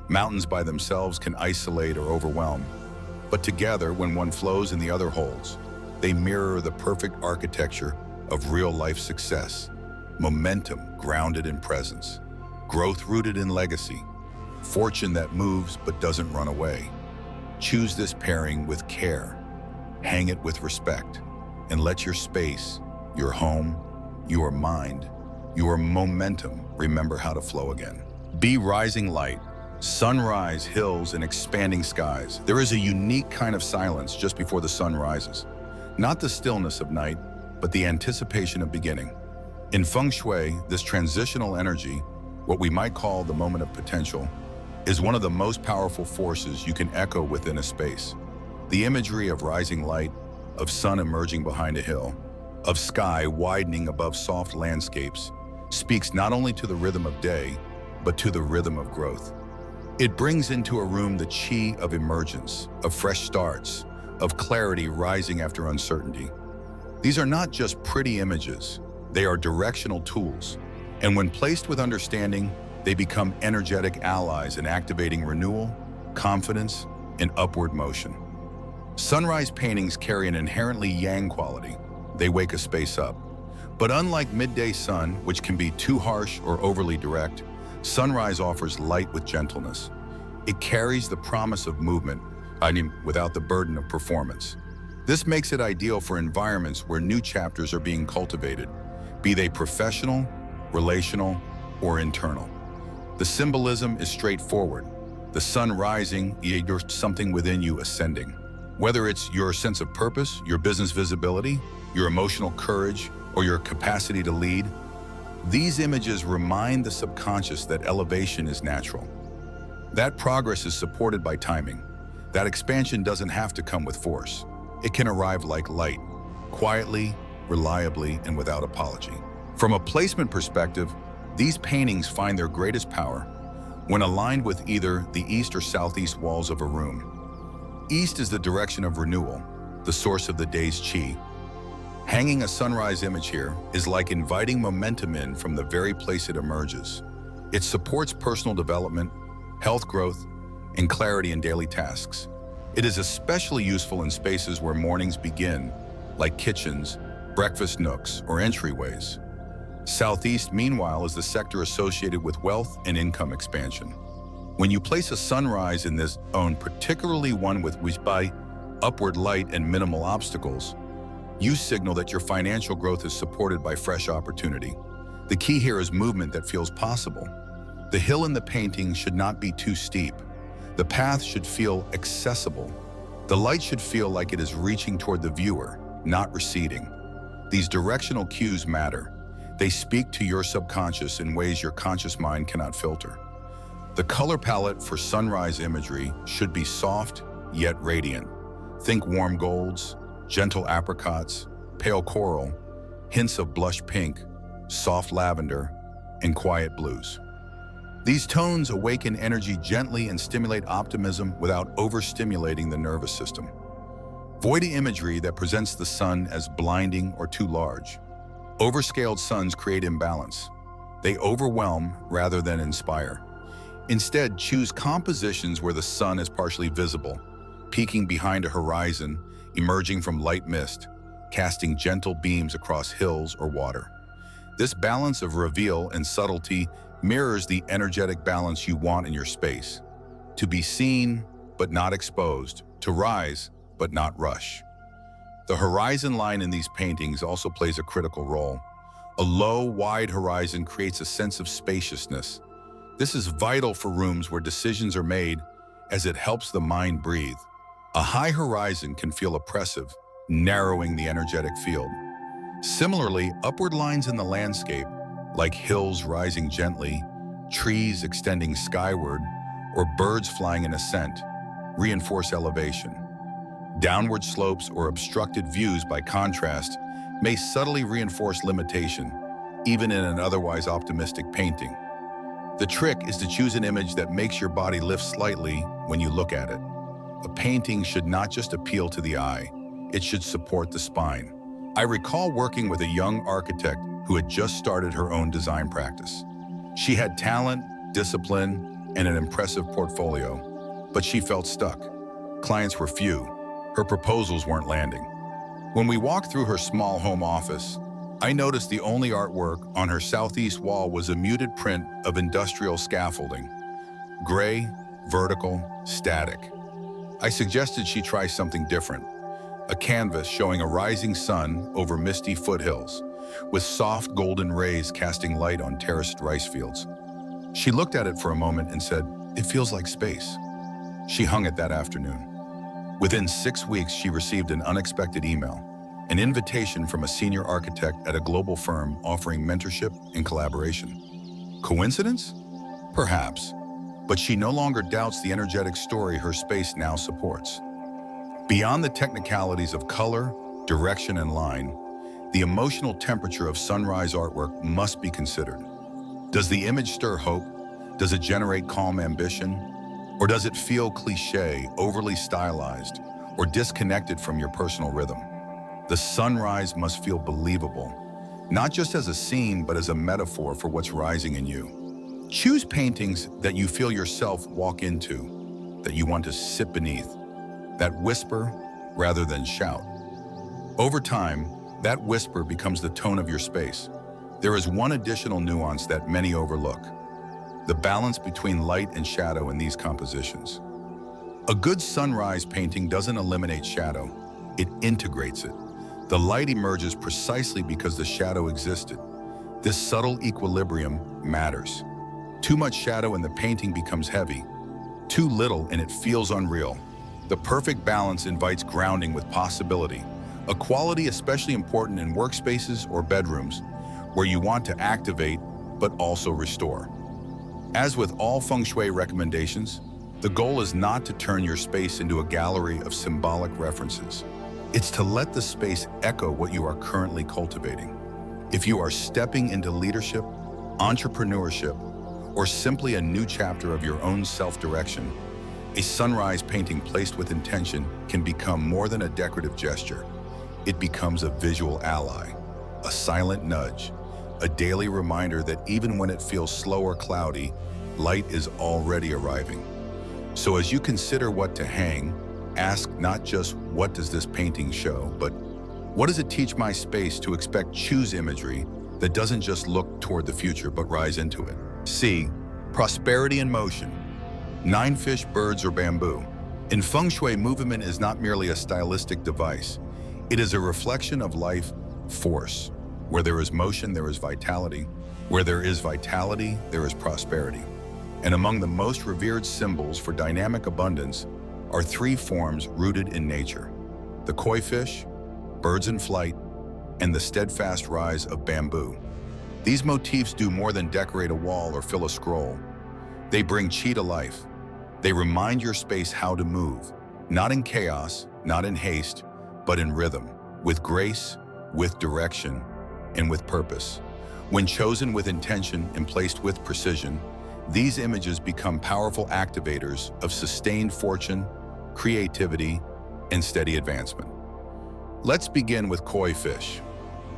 Mountains by themselves can isolate or overwhelm. But together, when one flows and the other holds, they mirror the perfect architecture of real-life success. Momentum grounded in presence. Growth rooted in legacy. Fortune that moves but doesn't run away. Choose this pairing with care. Hang it with respect. And let your space, your home, your mind, your momentum remember how to flow again. Be rising light, sunrise, hills, and expanding skies. There is a unique kind of silence just before the sun rises. Not the stillness of night, but the anticipation of beginning. In Feng Shui, this transitional energy, what we might call the moment of potential, is one of the most powerful forces you can echo within a space. The imagery of rising light, of sun emerging behind a hill, of sky widening above soft landscapes, speaks not only to the rhythm of day, but to the rhythm of growth. It brings into a room the chi of emergence, of fresh starts, of clarity rising after uncertainty. These are not just pretty images, they are directional tools. And when placed with understanding, they become energetic allies in activating renewal, confidence, and upward motion. Sunrise paintings carry an inherently yang quality. They wake a space up. But unlike midday sun, which can be too harsh or overly direct, sunrise offers light with gentleness. It carries the promise of movement, without the burden of performance. This makes it ideal for environments where new chapters are being cultivated, be they professional, relational, or internal. The symbolism is straightforward. The sun rising, there's something within you ascending. Whether it's your sense of purpose, your business visibility, your emotional courage, or your capacity to lead, these images remind the subconscious that elevation is natural. That progress is supported by timing. That expansion doesn't have to come with force. It can arrive like light, quietly, reliably, and without apology. From a placement perspective, these paintings find their greatest power when aligned with either the east or southeast walls of a room. East is the direction of renewal, the source of the day's chi. Hanging a sunrise image here is like inviting momentum in from the very place it emerges. It supports personal development, health growth, and clarity in daily tasks. It is especially useful in spaces where mornings begin, like kitchens, breakfast nooks, or entryways. Southeast, meanwhile, is the sector associated with wealth and income expansion. When you place a sunrise in this zone, particularly one with by upward light and minimal obstacles, you signal that your financial growth is supported by fresh opportunity. The key here is movement that feels possible. The hill in the painting should not be too steep. The path should feel accessible. The light should feel like it is reaching toward the viewer, not receding. These directional cues matter. They speak to your subconscious in ways your conscious mind cannot filter. The color palette for sunrise imagery should be soft yet radiant. Think warm golds, gentle apricots, pale coral, hints of blush pink, soft lavender, and quiet blues. These tones awaken energy gently and stimulate optimism without overstimulating the nervous system. Avoid imagery that presents the sun as blinding or too large. Overscaled suns create imbalance. They overwhelm rather than inspire. Instead, choose compositions where the sun is partially visible, peeking behind a horizon, emerging from light mist, casting gentle beams across hills or water. This balance of reveal and subtlety mirrors the energetic balance you want in your space. To be seen, but not exposed. To rise, but not rush. The horizon line in these paintings also plays a critical role. A low, wide horizon creates a sense of spaciousness. This is vital for rooms where decisions are made, as it helps the mind breathe. A high horizon can feel oppressive, narrowing the energetic field. Similarly, upward lines in the landscape, like hills rising gently, trees extending skyward, or birds flying in ascent, reinforce elevation. Downward slopes or obstructed views, by contrast, may subtly reinforce limitation, even in an otherwise optimistic painting. The trick is to choose an image that makes your body lift slightly when you look at it. A painting should not just appeal to the eye, it should support the spine. I recall working with a young architect who had just started her own design practice. She had talent, discipline, and an impressive portfolio, but she felt stuck. Clients were few. Her proposals weren't landing. When we walked through her small home office, I noticed the only artwork on her southeast wall was a muted print of industrial scaffolding. Gray, vertical, static. I suggested she try something different. A canvas showing a rising sun over misty foothills, with soft golden rays casting light on terraced rice fields. She looked at it for a moment and said, "It feels like space." She hung it that afternoon. Within 6 weeks, she received an unexpected email, an invitation from a senior architect at a global firm offering mentorship and collaboration. Coincidence? Perhaps, but she no longer doubts the energetic story her space now supports. Beyond the technicalities of color, direction, and line, the emotional temperature of sunrise artwork must be considered. Does the image stir hope? Does it generate calm ambition? Or does it feel cliché, overly stylized, or disconnected from your personal rhythm? The sunrise must feel believable, not just as a scene, but as a metaphor for what's rising in you. Choose paintings that you feel yourself walk into, that you want to sit beneath, that whisper rather than shout. Over time, that whisper becomes the tone of your space. There is one additional nuance that many overlook: the balance between light and shadow in these compositions. A good sunrise painting doesn't eliminate shadow, it integrates it. The light emerges precisely because the shadow existed. This subtle equilibrium matters. Too much shadow and the painting becomes heavy. Too little and it feels unreal. The perfect balance invites grounding with possibility, a quality especially important in workspaces or bedrooms, where you want to activate but also restore. As with all Feng Shui recommendations, the goal is not to turn your space into a gallery of symbolic references. It's to let the space echo what you are currently cultivating. If you are stepping into leadership, entrepreneurship, or simply a new chapter of your own self-direction, a sunrise painting placed with intention can become more than a decorative gesture. It becomes a visual ally, a silent nudge, a daily reminder that even when it feels slow or cloudy, light is already arriving. So as you consider what to hang, ask not just what does this painting show, but what does it teach my space to expect? Choose imagery that doesn't just look toward the future, but rise into it. C. Prosperity in motion. 9 fish, birds, or bamboo. In Feng Shui, movement is not merely a stylistic device. It is a reflection of life force. Where there is motion, there is vitality. Where there is vitality, there is prosperity. And among the most revered symbols for dynamic abundance are three forms rooted in nature: the koi fish, birds in flight, and the steadfast rise of bamboo. These motifs do more than decorate a wall or fill a scroll. They bring chi to life. They remind your space how to move, not in chaos, not in haste, but in rhythm, with grace, with direction, and with purpose. When chosen with intention and placed with precision, these images become powerful activators of sustained fortune, creativity, and steady advancement. Let's begin with koi fish.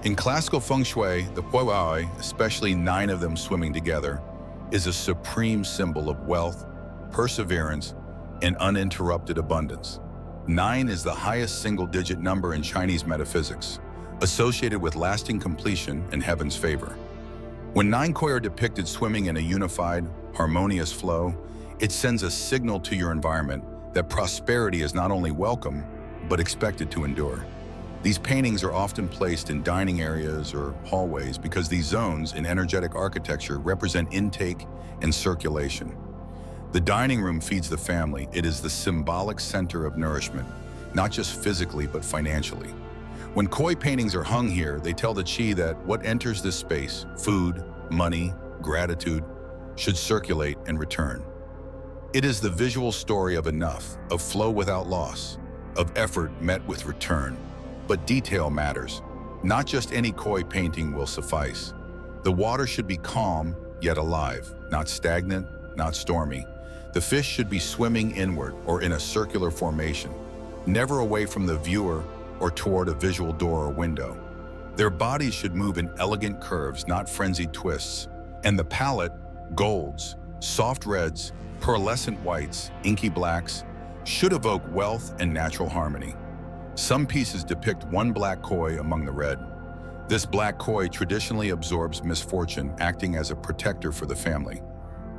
In classical Feng Shui, the koi, especially 9 of them swimming together, is a supreme symbol of wealth, perseverance, and uninterrupted abundance. 9 is the highest single-digit number in Chinese metaphysics, associated with lasting completion and heaven's favor. When 9 koi are depicted swimming in a unified, harmonious flow, it sends a signal to your environment that prosperity is not only welcome, but expected to endure. These paintings are often placed in dining areas or hallways because these zones in energetic architecture represent intake and circulation. The dining room feeds the family. It is the symbolic center of nourishment, not just physically, but financially. When koi paintings are hung here, they tell the chi that what enters this space, food, money, gratitude, should circulate and return. It is the visual story of enough, of flow without loss, of effort met with return. But detail matters. Not just any koi painting will suffice. The water should be calm, yet alive, not stagnant, not stormy. The fish should be swimming inward or in a circular formation, never away from the viewer or toward a visual door or window. Their bodies should move in elegant curves, not frenzied twists. And the palette, golds, soft reds, pearlescent whites, inky blacks, should evoke wealth and natural harmony. Some pieces depict one black koi among the red. This black koi traditionally absorbs misfortune, acting as a protector for the family.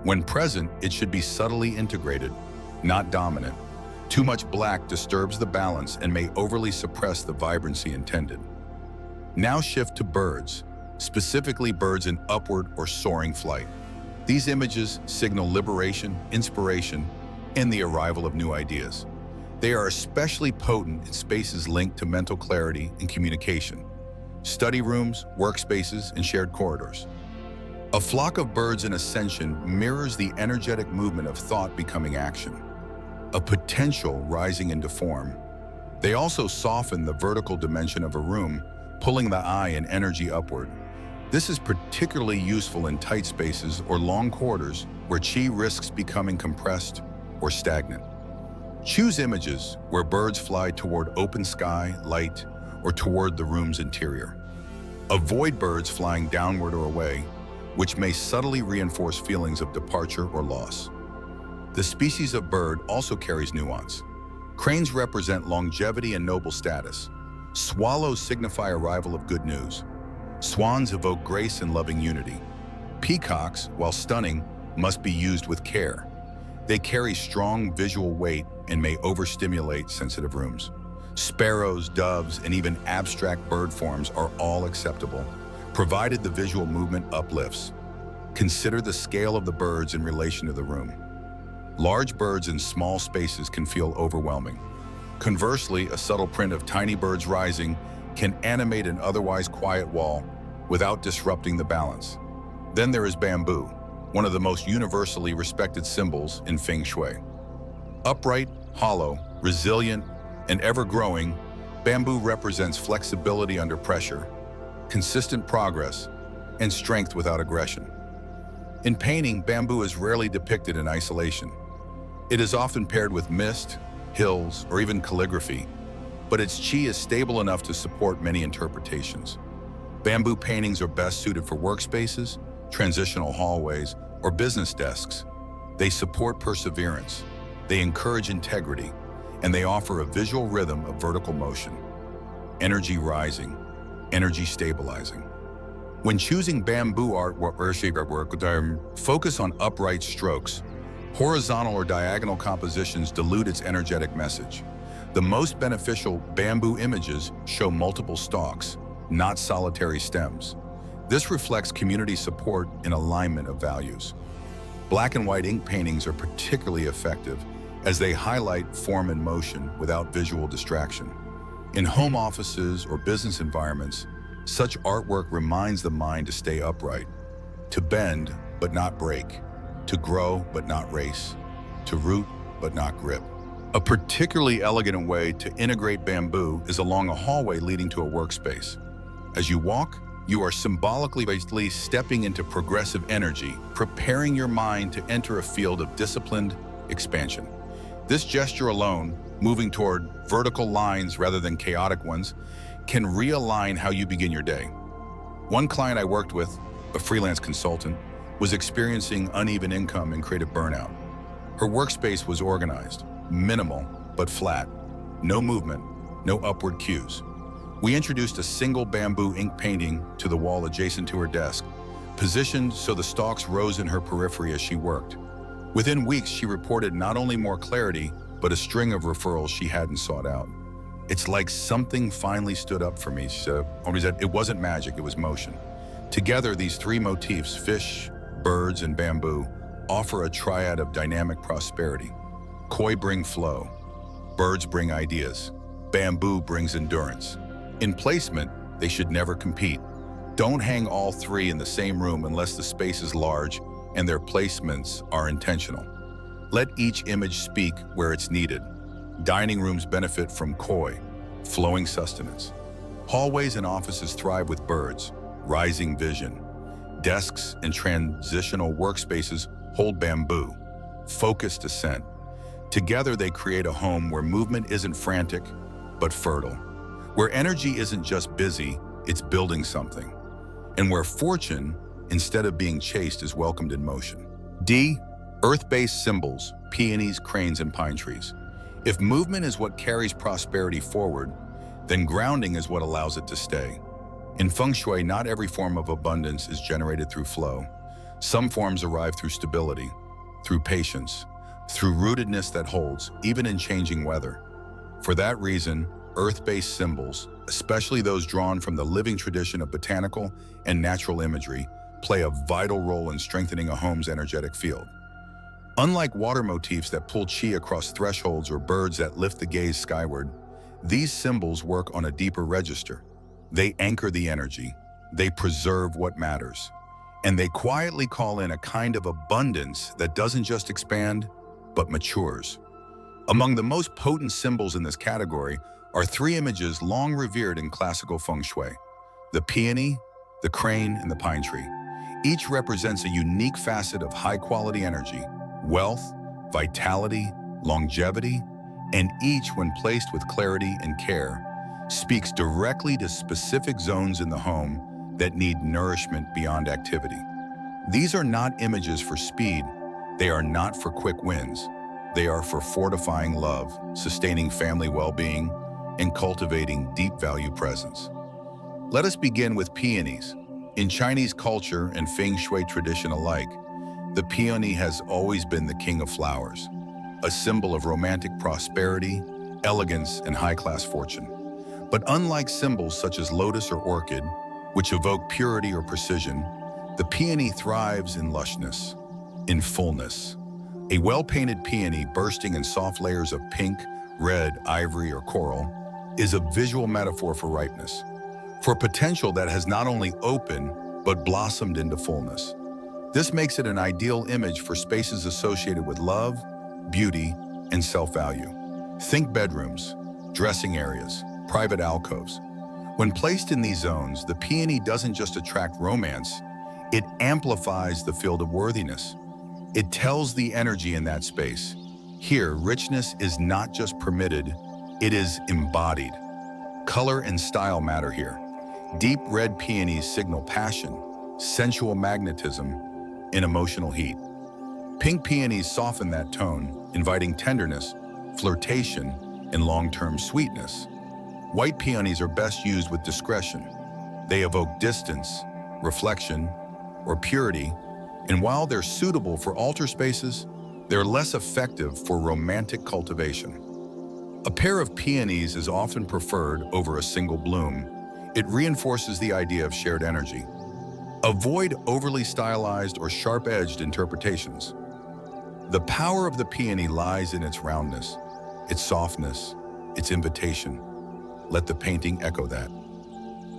When present, it should be subtly integrated, not dominant. Too much black disturbs the balance and may overly suppress the vibrancy intended. Now shift to birds, specifically birds in upward or soaring flight. These images signal liberation, inspiration, and the arrival of new ideas. They are especially potent in spaces linked to mental clarity and communication: study rooms, workspaces, and shared corridors. A flock of birds in ascension mirrors the energetic movement of thought becoming action, a potential rising into form. They also soften the vertical dimension of a room, pulling the eye and energy upward. This is particularly useful in tight spaces or long corridors where chi risks becoming compressed or stagnant. Choose images where birds fly toward open sky, light, or toward the room's interior. Avoid birds flying downward or away, which may subtly reinforce feelings of departure or loss. The species of bird also carries nuance. Cranes represent longevity and noble status. Swallows signify arrival of good news. Swans evoke grace and loving unity. Peacocks, while stunning, must be used with care. They carry strong visual weight and may overstimulate sensitive rooms. Sparrows, doves, and even abstract bird forms are all acceptable, provided the visual movement uplifts. Consider the scale of the birds in relation to the room. Large birds in small spaces can feel overwhelming. Conversely, a subtle print of tiny birds rising can animate an otherwise quiet wall without disrupting the balance. Then there is bamboo, one of the most universally respected symbols in Feng Shui. Upright, hollow, resilient, and ever-growing, bamboo represents flexibility under pressure, consistent progress, and strength without aggression. In painting, bamboo is rarely depicted in isolation. It is often paired with mist, hills, or even calligraphy, but its chi is stable enough to support many interpretations. Bamboo paintings are best suited for workspaces, transitional hallways, or business desks. They support perseverance, they encourage integrity, and they offer a visual rhythm of vertical motion. Energy rising, energy stabilizing. When choosing bamboo artwork, focus on upright strokes. Horizontal or diagonal compositions dilute its energetic message. The most beneficial bamboo images show multiple stalks, not solitary stems. This reflects community support and alignment of values. Black and white ink paintings are particularly effective as they highlight form and motion without visual distraction. In home offices or business environments, such artwork reminds the mind to stay upright, to bend but not break, to grow but not race, to root but not grip. A particularly elegant way to integrate bamboo is along a hallway leading to a workspace. As you walk, you are symbolically stepping into progressive energy, preparing your mind to enter a field of disciplined expansion. This gesture alone, moving toward vertical lines rather than chaotic ones, can realign how you begin your day. One client I worked with, a freelance consultant, was experiencing uneven income and creative burnout. Her workspace was organized, minimal but flat, no movement, no upward cues. We introduced a single bamboo ink painting to the wall adjacent to her desk, positioned so the stalks rose in her periphery as she worked. Within weeks, she reported not only more clarity, but a string of referrals she hadn't sought out. It's like something finally stood up for me. So it wasn't magic, it was motion. Together, these three motifs, fish, birds, and bamboo, offer a triad of dynamic prosperity. Koi bring flow, birds bring ideas, bamboo brings endurance. In placement, they should never compete. Don't hang all three in the same room unless the space is large and their placements are intentional. Let each image speak where it's needed. Dining rooms benefit from koi, flowing sustenance. Hallways and offices thrive with birds, rising vision. Desks and transitional workspaces hold bamboo, focused ascent. Together they create a home where movement isn't frantic, but fertile. Where energy isn't just busy, it's building something. And where fortune, instead of being chased, is welcomed in motion. D, earth-based symbols, peonies, cranes, and pine trees. If movement is what carries prosperity forward, then grounding is what allows it to stay. In Feng Shui, not every form of abundance is generated through flow. Some forms arrive through stability, through patience, through rootedness that holds, even in changing weather. For that reason, earth-based symbols, especially those drawn from the living tradition of botanical and natural imagery, play a vital role in strengthening a home's energetic field. Unlike water motifs that pull chi across thresholds or birds that lift the gaze skyward, these symbols work on a deeper register. They anchor the energy, they preserve what matters, and they quietly call in a kind of abundance that doesn't just expand, but matures. Among the most potent symbols in this category are three images long revered in classical Feng Shui: the peony, the crane, and the pine tree. Each represents a unique facet of high-quality energy, wealth, vitality, longevity, and each, when placed with clarity and care, speaks directly to specific zones in the home that need nourishment beyond activity. These are not images for speed. They are not for quick wins. They are for fortifying love, sustaining family well-being, and cultivating deep value presence. Let us begin with peonies. In Chinese culture and Feng Shui tradition alike, the peony has always been the king of flowers, a symbol of romantic prosperity, elegance, and high-class fortune. But unlike symbols such as lotus or orchid, which evoke purity or precision, the peony thrives in lushness, in fullness. A well-painted peony bursting in soft layers of pink, red, ivory, or coral is a visual metaphor for ripeness, for potential that has not only opened, but blossomed into fullness. This makes it an ideal image for spaces associated with love, beauty, and self-value. Think bedrooms, dressing areas, private alcoves. When placed in these zones, the peony doesn't just attract romance, it amplifies the field of worthiness. It tells the energy in that space. Here, richness is not just permitted, it is embodied. Color and style matter here. Deep red peonies signal passion, sensual magnetism, and emotional heat. Pink peonies soften that tone, inviting tenderness, flirtation, and long-term sweetness. White peonies are best used with discretion. They evoke distance, reflection, or purity, and while they're suitable for altar spaces, they're less effective for romantic cultivation. A pair of peonies is often preferred over a single bloom, It reinforces the idea of shared energy. Avoid overly stylized or sharp-edged interpretations. The power of the peony lies in its roundness, its softness, its invitation. Let the painting echo that.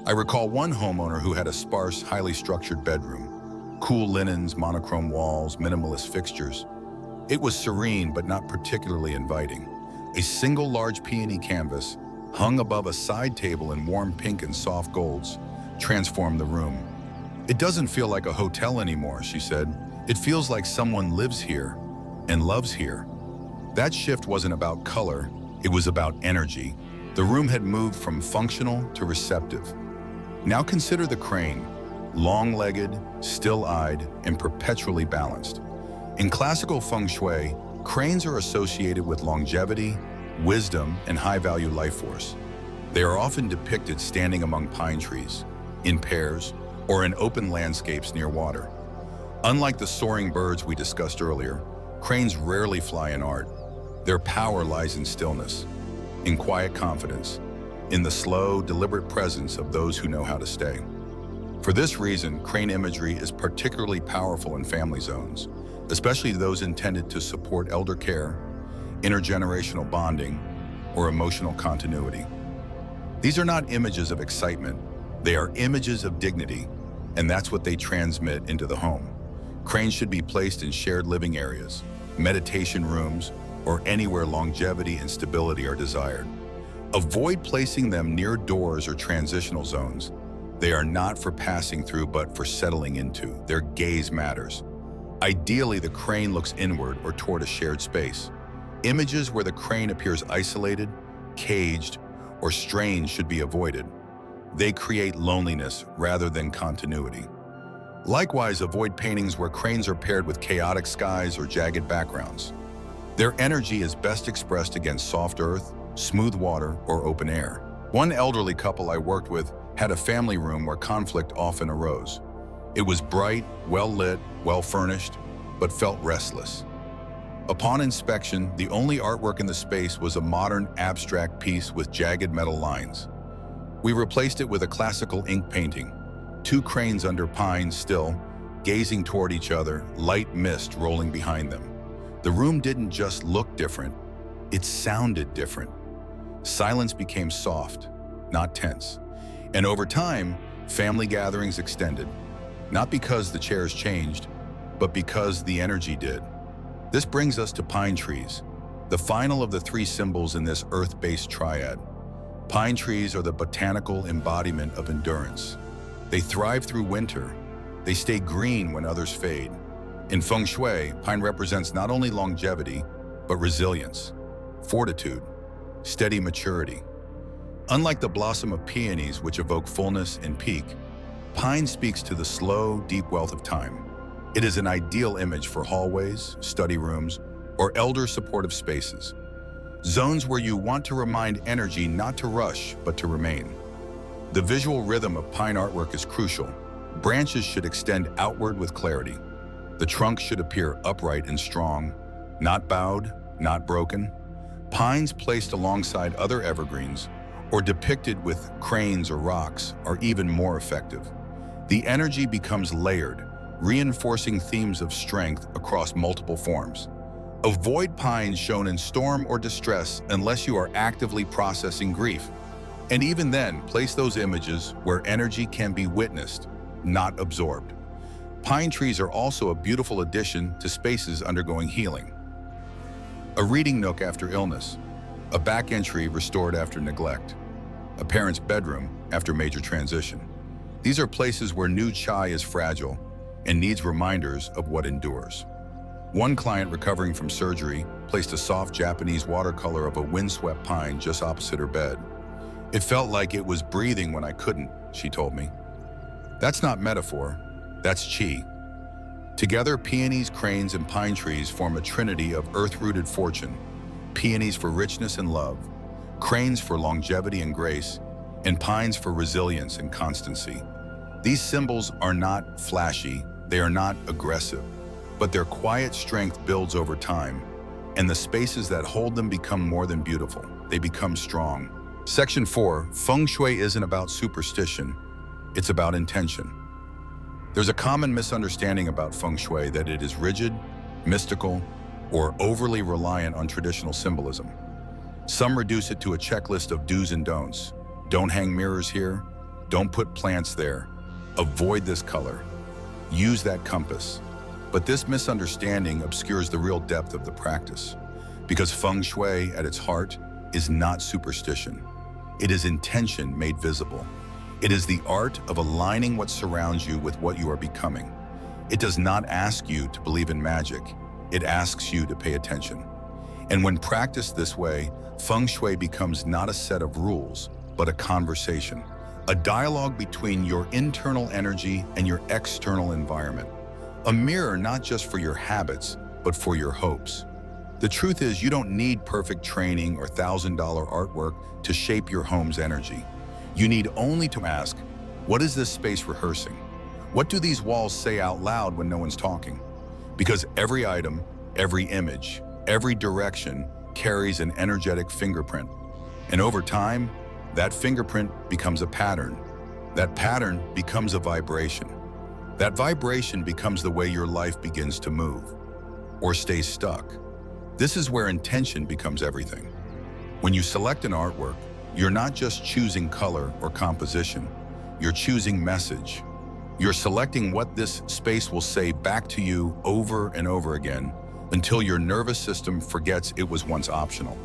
I recall one homeowner who had a sparse, highly structured bedroom. Cool linens, monochrome walls, minimalist fixtures. It was serene but not particularly inviting. A single large peony canvas, hung above a side table in warm pink and soft golds, transformed the room. "It doesn't feel like a hotel anymore," she said. "It feels like someone lives here and loves here." That shift wasn't about color, it was about energy. The room had moved from functional to receptive. Now consider the crane, long-legged, still-eyed, and perpetually balanced. In classical Feng Shui, cranes are associated with longevity, wisdom, and high-value life force. They are often depicted standing among pine trees, in pairs, or in open landscapes near water. Unlike the soaring birds we discussed earlier, cranes rarely fly in art. Their power lies in stillness, in quiet confidence, in the slow, deliberate presence of those who know how to stay. For this reason, crane imagery is particularly powerful in family zones, especially those intended to support elder care, intergenerational bonding, or emotional continuity. These are not images of excitement, they are images of dignity, and that's what they transmit into the home. Cranes should be placed in shared living areas, meditation rooms, or anywhere longevity and stability are desired. Avoid placing them near doors or transitional zones. They are not for passing through, but for settling into. Their gaze matters. Ideally, the crane looks inward or toward a shared space. Images where the crane appears isolated, caged, or strange should be avoided. They create loneliness rather than continuity. Likewise, avoid paintings where cranes are paired with chaotic skies or jagged backgrounds. Their energy is best expressed against soft earth, smooth water, or open air. One elderly couple I worked with had a family room where conflict often arose. It was bright, well-lit, well-furnished, but felt restless. Upon inspection, the only artwork in the space was a modern, abstract piece with jagged metal lines. We replaced it with a classical ink painting. Two cranes under pines still, gazing toward each other, light mist rolling behind them. The room didn't just look different, it sounded different. Silence became soft, not tense. And over time, family gatherings extended, not because the chairs changed, but because the energy did. This brings us to pine trees, the final of the three symbols in this earth-based triad. Pine trees are the botanical embodiment of endurance. They thrive through winter. They stay green when others fade. In Feng Shui, pine represents not only longevity, but resilience, fortitude, steady maturity. Unlike the blossom of peonies, which evoke fullness and peak, pine speaks to the slow, deep wealth of time. It is an ideal image for hallways, study rooms, or elder supportive spaces. Zones where you want to remind energy not to rush, but to remain. The visual rhythm of pine artwork is crucial. Branches should extend outward with clarity. The trunk should appear upright and strong, not bowed, not broken. Pines placed alongside other evergreens or depicted with cranes or rocks are even more effective. The energy becomes layered, reinforcing themes of strength across multiple forms. Avoid pines shown in storm or distress unless you are actively processing grief. And even then, place those images where energy can be witnessed, not absorbed. Pine trees are also a beautiful addition to spaces undergoing healing. A reading nook after illness, a back entry restored after neglect, a parent's bedroom after major transition. These are places where new chai is fragile and needs reminders of what endures. One client recovering from surgery placed a soft Japanese watercolor of a windswept pine just opposite her bed. "It felt like it was breathing when I couldn't," she told me. That's not metaphor, that's chi. Together, peonies, cranes, and pine trees form a trinity of earth-rooted fortune. Peonies for richness and love, cranes for longevity and grace, and pines for resilience and constancy. These symbols are not flashy, they are not aggressive, but their quiet strength builds over time, and the spaces that hold them become more than beautiful. They become strong, Section 4, Feng Shui isn't about superstition, it's about intention. There's a common misunderstanding about Feng Shui that it is rigid, mystical, or overly reliant on traditional symbolism. Some reduce it to a checklist of do's and don'ts. Don't hang mirrors here, don't put plants there, avoid this color, use that compass. But this misunderstanding obscures the real depth of the practice, because Feng Shui, at its heart, is not superstition. It is intention made visible. It is the art of aligning what surrounds you with what you are becoming. It does not ask you to believe in magic. It asks you to pay attention. And when practiced this way, Feng Shui becomes not a set of rules, but a conversation, a dialogue between your internal energy and your external environment. A mirror not just for your habits, but for your hopes. The truth is, you don't need perfect training or $1,000 artwork to shape your home's energy. You need only to ask, what is this space rehearsing? What do these walls say out loud when no one's talking? Because every item, every image, every direction carries an energetic fingerprint. And over time, that fingerprint becomes a pattern. That pattern becomes a vibration. That vibration becomes the way your life begins to move or stays stuck. This is where intention becomes everything. When you select an artwork, you're not just choosing color or composition, you're choosing message. You're selecting what this space will say back to you over and over again until your nervous system forgets it was once optional.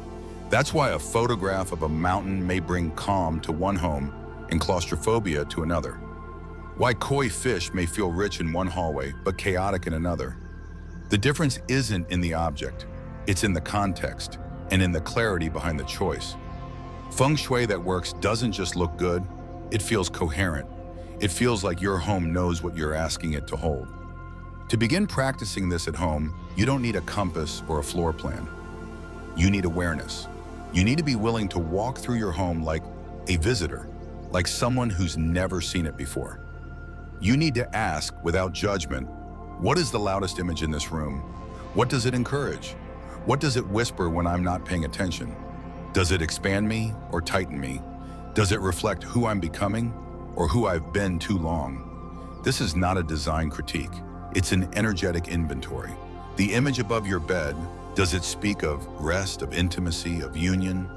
That's why a photograph of a mountain may bring calm to one home and claustrophobia to another. Why koi fish may feel rich in one hallway but chaotic in another. The difference isn't in the object, it's in the context and in the clarity behind the choice. Feng Shui that works doesn't just look good, it feels coherent. It feels like your home knows what you're asking it to hold. To begin practicing this at home, you don't need a compass or a floor plan. You need awareness. You need to be willing to walk through your home like a visitor, like someone who's never seen it before. You need to ask, without judgment, what is the loudest image in this room? What does it encourage? What does it whisper when I'm not paying attention? Does it expand me or tighten me? Does it reflect who I'm becoming or who I've been too long? This is not a design critique. It's an energetic inventory. The image above your bed, does it speak of rest, of intimacy, of union?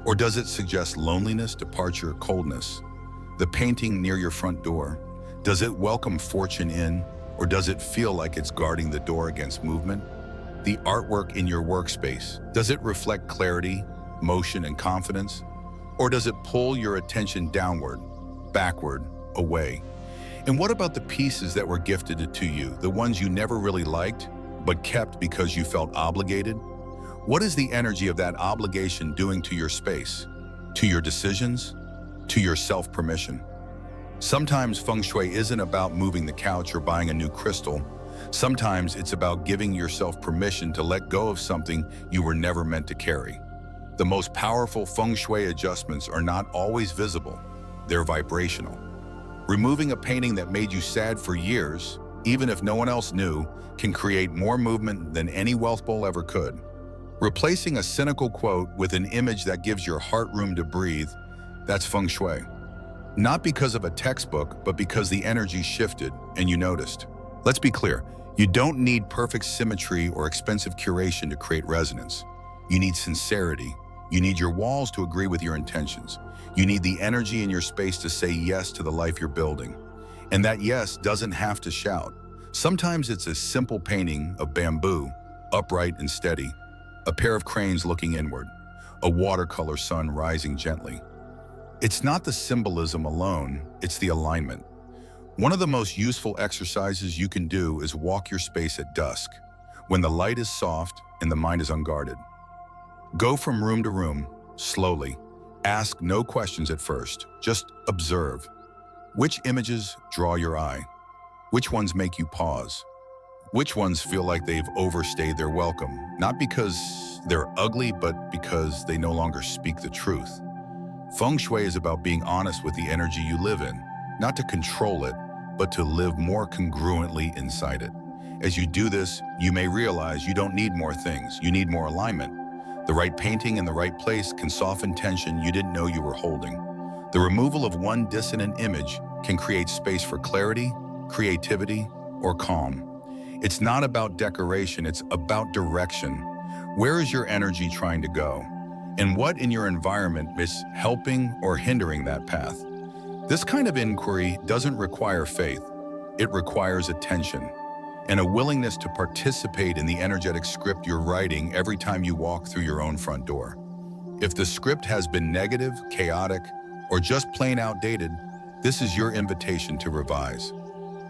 Or does it suggest loneliness, departure, coldness? The painting near your front door, does it welcome fortune in, or does it feel like it's guarding the door against movement? The artwork in your workspace, does it reflect clarity, motion, and confidence? Or does it pull your attention downward, backward, away? And what about the pieces that were gifted to you, the ones you never really liked, but kept because you felt obligated? What is the energy of that obligation doing to your space, to your decisions, to your self-permission? Sometimes Feng Shui isn't about moving the couch or buying a new crystal. Sometimes it's about giving yourself permission to let go of something you were never meant to carry. The most powerful Feng Shui adjustments are not always visible, they're vibrational. Removing a painting that made you sad for years, even if no one else knew, can create more movement than any wealth bowl ever could. Replacing a cynical quote with an image that gives your heart room to breathe, that's Feng Shui. Not because of a textbook, but because the energy shifted and you noticed. Let's be clear, you don't need perfect symmetry or expensive curation to create resonance. You need sincerity. You need your walls to agree with your intentions. You need the energy in your space to say yes to the life you're building. And that yes doesn't have to shout. Sometimes it's a simple painting of bamboo, upright and steady, a pair of cranes looking inward, a watercolor sun rising gently. It's not the symbolism alone, it's the alignment. One of the most useful exercises you can do is walk your space at dusk, when the light is soft and the mind is unguarded. Go from room to room, slowly. Ask no questions at first, just observe. Which images draw your eye? Which ones make you pause? Which ones feel like they've overstayed their welcome, not because they're ugly, but because they no longer speak the truth? Feng Shui is about being honest with the energy you live in, not to control it, but to live more congruently inside it. As you do this, you may realize you don't need more things, you need more alignment. The right painting in the right place can soften tension you didn't know you were holding. The removal of one dissonant image can create space for clarity, creativity, or calm. It's not about decoration, it's about direction. Where is your energy trying to go? And what in your environment is helping or hindering that path? This kind of inquiry doesn't require faith. It requires attention and a willingness to participate in the energetic script you're writing every time you walk through your own front door. If the script has been negative, chaotic, or just plain outdated, this is your invitation to revise,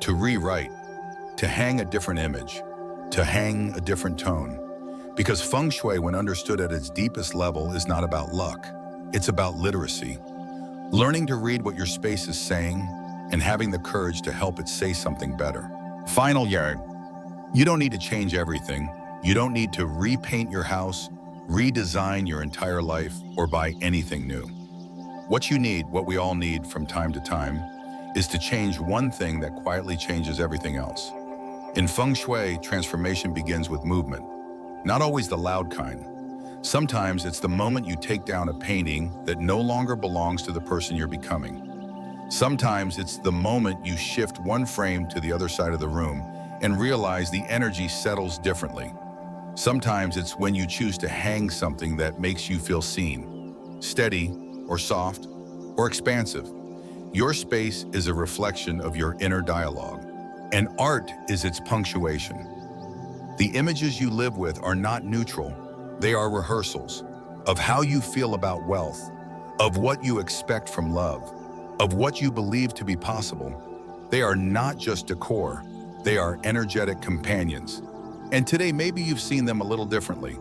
to rewrite, to hang a different image, to hang a different tone. Because Feng Shui, when understood at its deepest level, is not about luck. It's about literacy. Learning to read what your space is saying and having the courage to help it say something better. Final yard. You don't need to change everything. You don't need to repaint your house, redesign your entire life, or buy anything new. What you need, what we all need from time to time, is to change one thing that quietly changes everything else. In Feng Shui, transformation begins with movement, not always the loud kind. Sometimes it's the moment you take down a painting that no longer belongs to the person you're becoming. Sometimes it's the moment you shift one frame to the other side of the room and realize the energy settles differently. Sometimes it's when you choose to hang something that makes you feel seen, steady, or soft, or expansive. Your space is a reflection of your inner dialogue, and art is its punctuation. The images you live with are not neutral. They are rehearsals of how you feel about wealth, of what you expect from love, of what you believe to be possible. They are not just decor. They are energetic companions. And today, maybe you've seen them a little differently.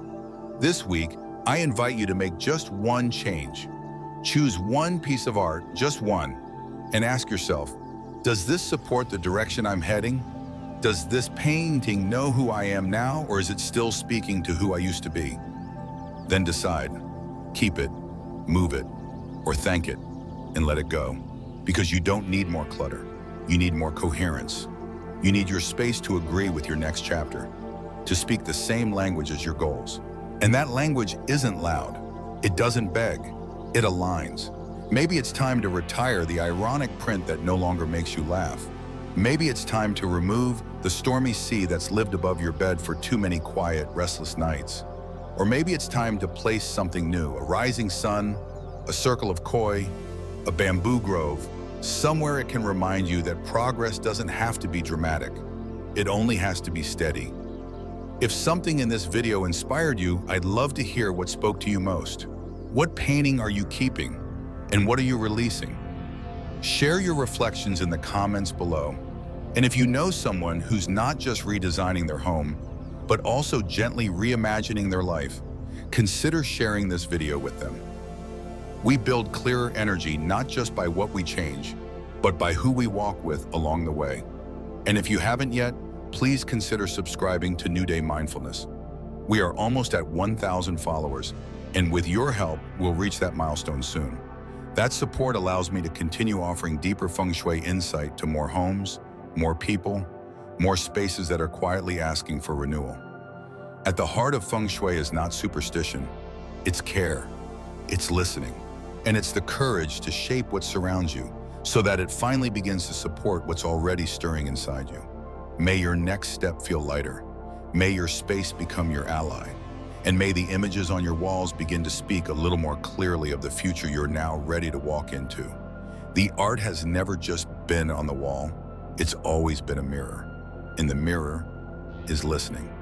This week, I invite you to make just one change. Choose one piece of art, just one, and ask yourself, does this support the direction I'm heading? Does this painting know who I am now, or is it still speaking to who I used to be? Then decide, keep it, move it, or thank it, and let it go. Because you don't need more clutter. You need more coherence. You need your space to agree with your next chapter, to speak the same language as your goals. And that language isn't loud. It doesn't beg. It aligns. Maybe it's time to retire the ironic print that no longer makes you laugh. Maybe it's time to remove the stormy sea that's lived above your bed for too many quiet, restless nights. Or maybe it's time to place something new, a rising sun, a circle of koi, a bamboo grove, somewhere it can remind you that progress doesn't have to be dramatic. It only has to be steady. If something in this video inspired you, I'd love to hear what spoke to you most. What painting are you keeping? And what are you releasing? Share your reflections in the comments below. And if you know someone who's not just redesigning their home, but also gently reimagining their life, consider sharing this video with them. We build clearer energy not just by what we change, but by who we walk with along the way. And if you haven't yet, please consider subscribing to New Day Mindfulness. We are almost at 1,000 followers, and with your help, we'll reach that milestone soon. That support allows me to continue offering deeper Feng Shui insight to more homes, more people, more spaces that are quietly asking for renewal. At the heart of Feng Shui is not superstition, it's care, it's listening, and it's the courage to shape what surrounds you so that it finally begins to support what's already stirring inside you. May your next step feel lighter. May your space become your ally. And may the images on your walls begin to speak a little more clearly of the future you're now ready to walk into. The art has never just been on the wall. It's always been a mirror. And the mirror is listening.